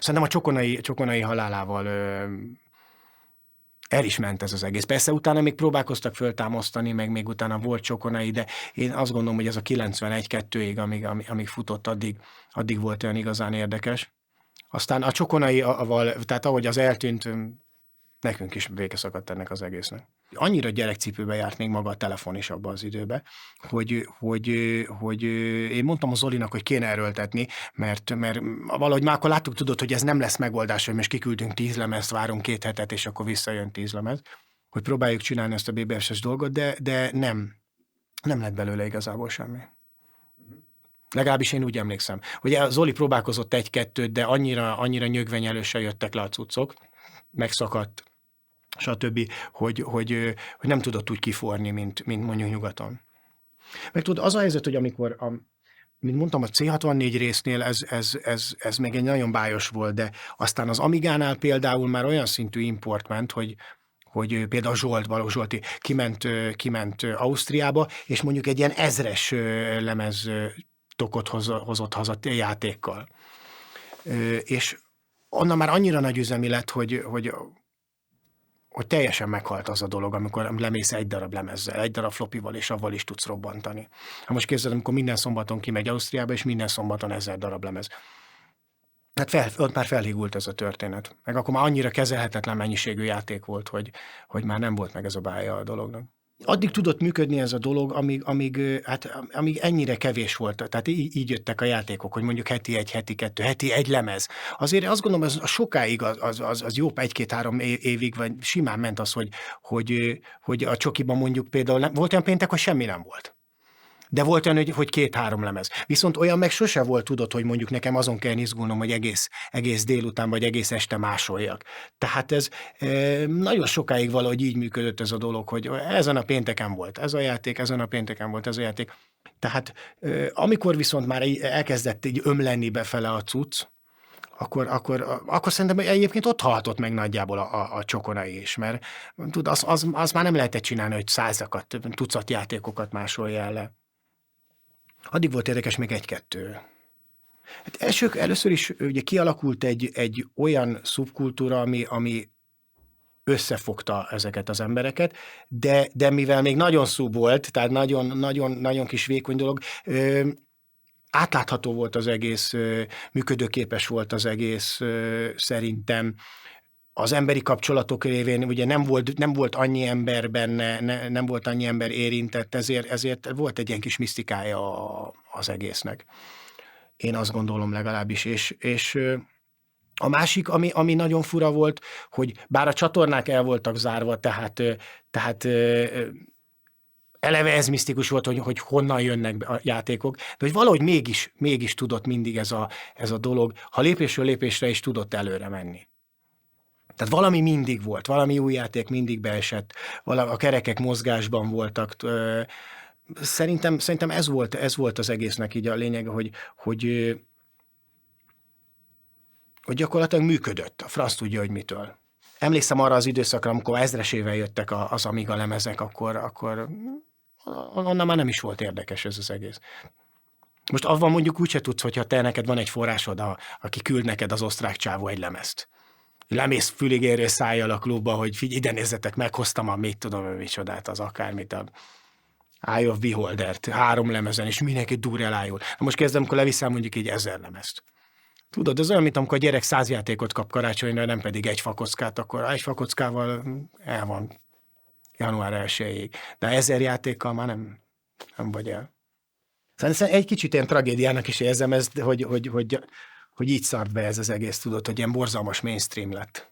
Szerintem a Csokonai halálával el is ment ez az egész. Persze utána még próbálkoztak föltámasztani, meg még utána volt Csokonai, de én azt gondolom, hogy ez a 91-2-ig, amíg futott, addig volt olyan igazán érdekes. Aztán a Csokonaival, tehát ahogy az eltűnt, nekünk is vége szakadt ennek az egésznek. Annyira gyerekcipőbe járt még maga a telefon is abban az időben, hogy én mondtam a Zolinak, hogy kéne erőltetni, mert valahogy már akkor láttuk, tudod, hogy ez nem lesz megoldás, hogy most kiküldünk 10 lemezt, várunk 2 hetet, és akkor visszajön 10 lemez, hogy próbáljuk csinálni ezt a BBS-es dolgot, de nem lett belőle igazából semmi. Legalábbis én úgy emlékszem. Ugye Zoli próbálkozott 1-2, de annyira nyögvenyelősen jöttek le a cuccok, megszakadt, stb., hogy nem tudott úgy kiforni, mint mondjuk nyugaton. Meg tudod, az a helyzet, hogy amikor mint mondtam, a C64 résznél ez még egy nagyon bájos volt, de aztán az Amigánál például már olyan szintű import ment, hogy például Balogh Zsolti kiment Ausztriába, és mondjuk egy ilyen 1000-es lemez tokot hozott haza játékkal. És onnan már annyira nagy üzemi lett, hogy teljesen meghalt az a dolog, amikor lemész egy darab lemezzel, egy darab flopival, és avval is tudsz robbantani. Ha most képzeld, amikor minden szombaton kimegy Ausztriába, és minden szombaton 1000 darab lemez. Hát ott már felhígult ez a történet. Meg akkor már annyira kezelhetetlen mennyiségű játék volt, hogy már nem volt meg ez a bája a dolognak. Addig tudott működni ez a dolog, amíg ennyire kevés volt. Tehát így jöttek a játékok, hogy mondjuk heti 1, heti 2, heti 1 lemez. Azért azt gondolom, ez sokáig, az jó 1-2-3 évig, vagy simán ment az, hogy a csokiban mondjuk például volt olyan péntek, hogy semmi nem volt. De volt olyan, hogy 2-3 lemez. Viszont olyan meg sose volt, tudod, hogy mondjuk nekem azon kell izgulnom, hogy egész délután vagy egész este másoljak. Tehát ez nagyon sokáig valahogy így működött ez a dolog, hogy ezen a pénteken volt ez a játék, ezen a pénteken volt ez a játék. Tehát amikor viszont már elkezdett így ömlenni befele a cucc, akkor szerintem egyébként ott halhatott meg nagyjából a csokonai is, mert tud, az már nem lehetett csinálni, hogy százakat, tucat játékokat másolja le. Addig volt érdekes még 1-2. Hát először is ugye kialakult egy olyan szubkultúra, ami összefogta ezeket az embereket, de mivel még nagyon szub volt, tehát nagyon kis vékony dolog, átlátható volt az egész, működőképes volt az egész szerintem. Az emberi kapcsolatok révén ugye nem volt annyi ember benne, nem volt annyi ember érintett, ezért volt egy ilyen kis misztikája az egésznek. Én azt gondolom legalábbis. És a másik, ami nagyon fura volt, hogy bár a csatornák el voltak zárva, tehát eleve ez misztikus volt, hogy honnan jönnek a játékok, de hogy valahogy mégis tudott mindig ez a dolog, ha lépésről lépésre is tudott előre menni. Tehát valami mindig volt, valami új játék mindig beesett, a kerekek mozgásban voltak. Szerintem ez volt az egésznek így a lényege, hogy gyakorlatilag működött. A franc tudja, hogy mitől. Emlékszem arra az időszakra, amikor 1000-esével jöttek az Amiga lemezek, akkor onnan már nem is volt érdekes ez az egész. Most avval mondjuk úgyse tudsz, hogyha neked van egy forrásod, aki küld neked az osztrák csávó egy lemezt. Lemész füligérő szájjal a klubba, hogy figyelj, ide nézzetek, meghoztam a mit tudom, micsodát, az akármit, a Eye of Beholder-t, 3 lemezen, és mindenki dur elájul. Na most kezdem, amikor leviszem mondjuk így 1000 lemezt. Tudod, ez olyan, mint amikor a gyerek 100 játékot kap karácsonyra, nem pedig egy fakockát, akkor egy fakockával el van január 1-ig. De 1000 játékkal már nem vagy el. Szerintem egy kicsit ilyen tragédiának is érzem ezt, hogy így szart be ez az egész, tudod, hogy ilyen borzalmas mainstream lett.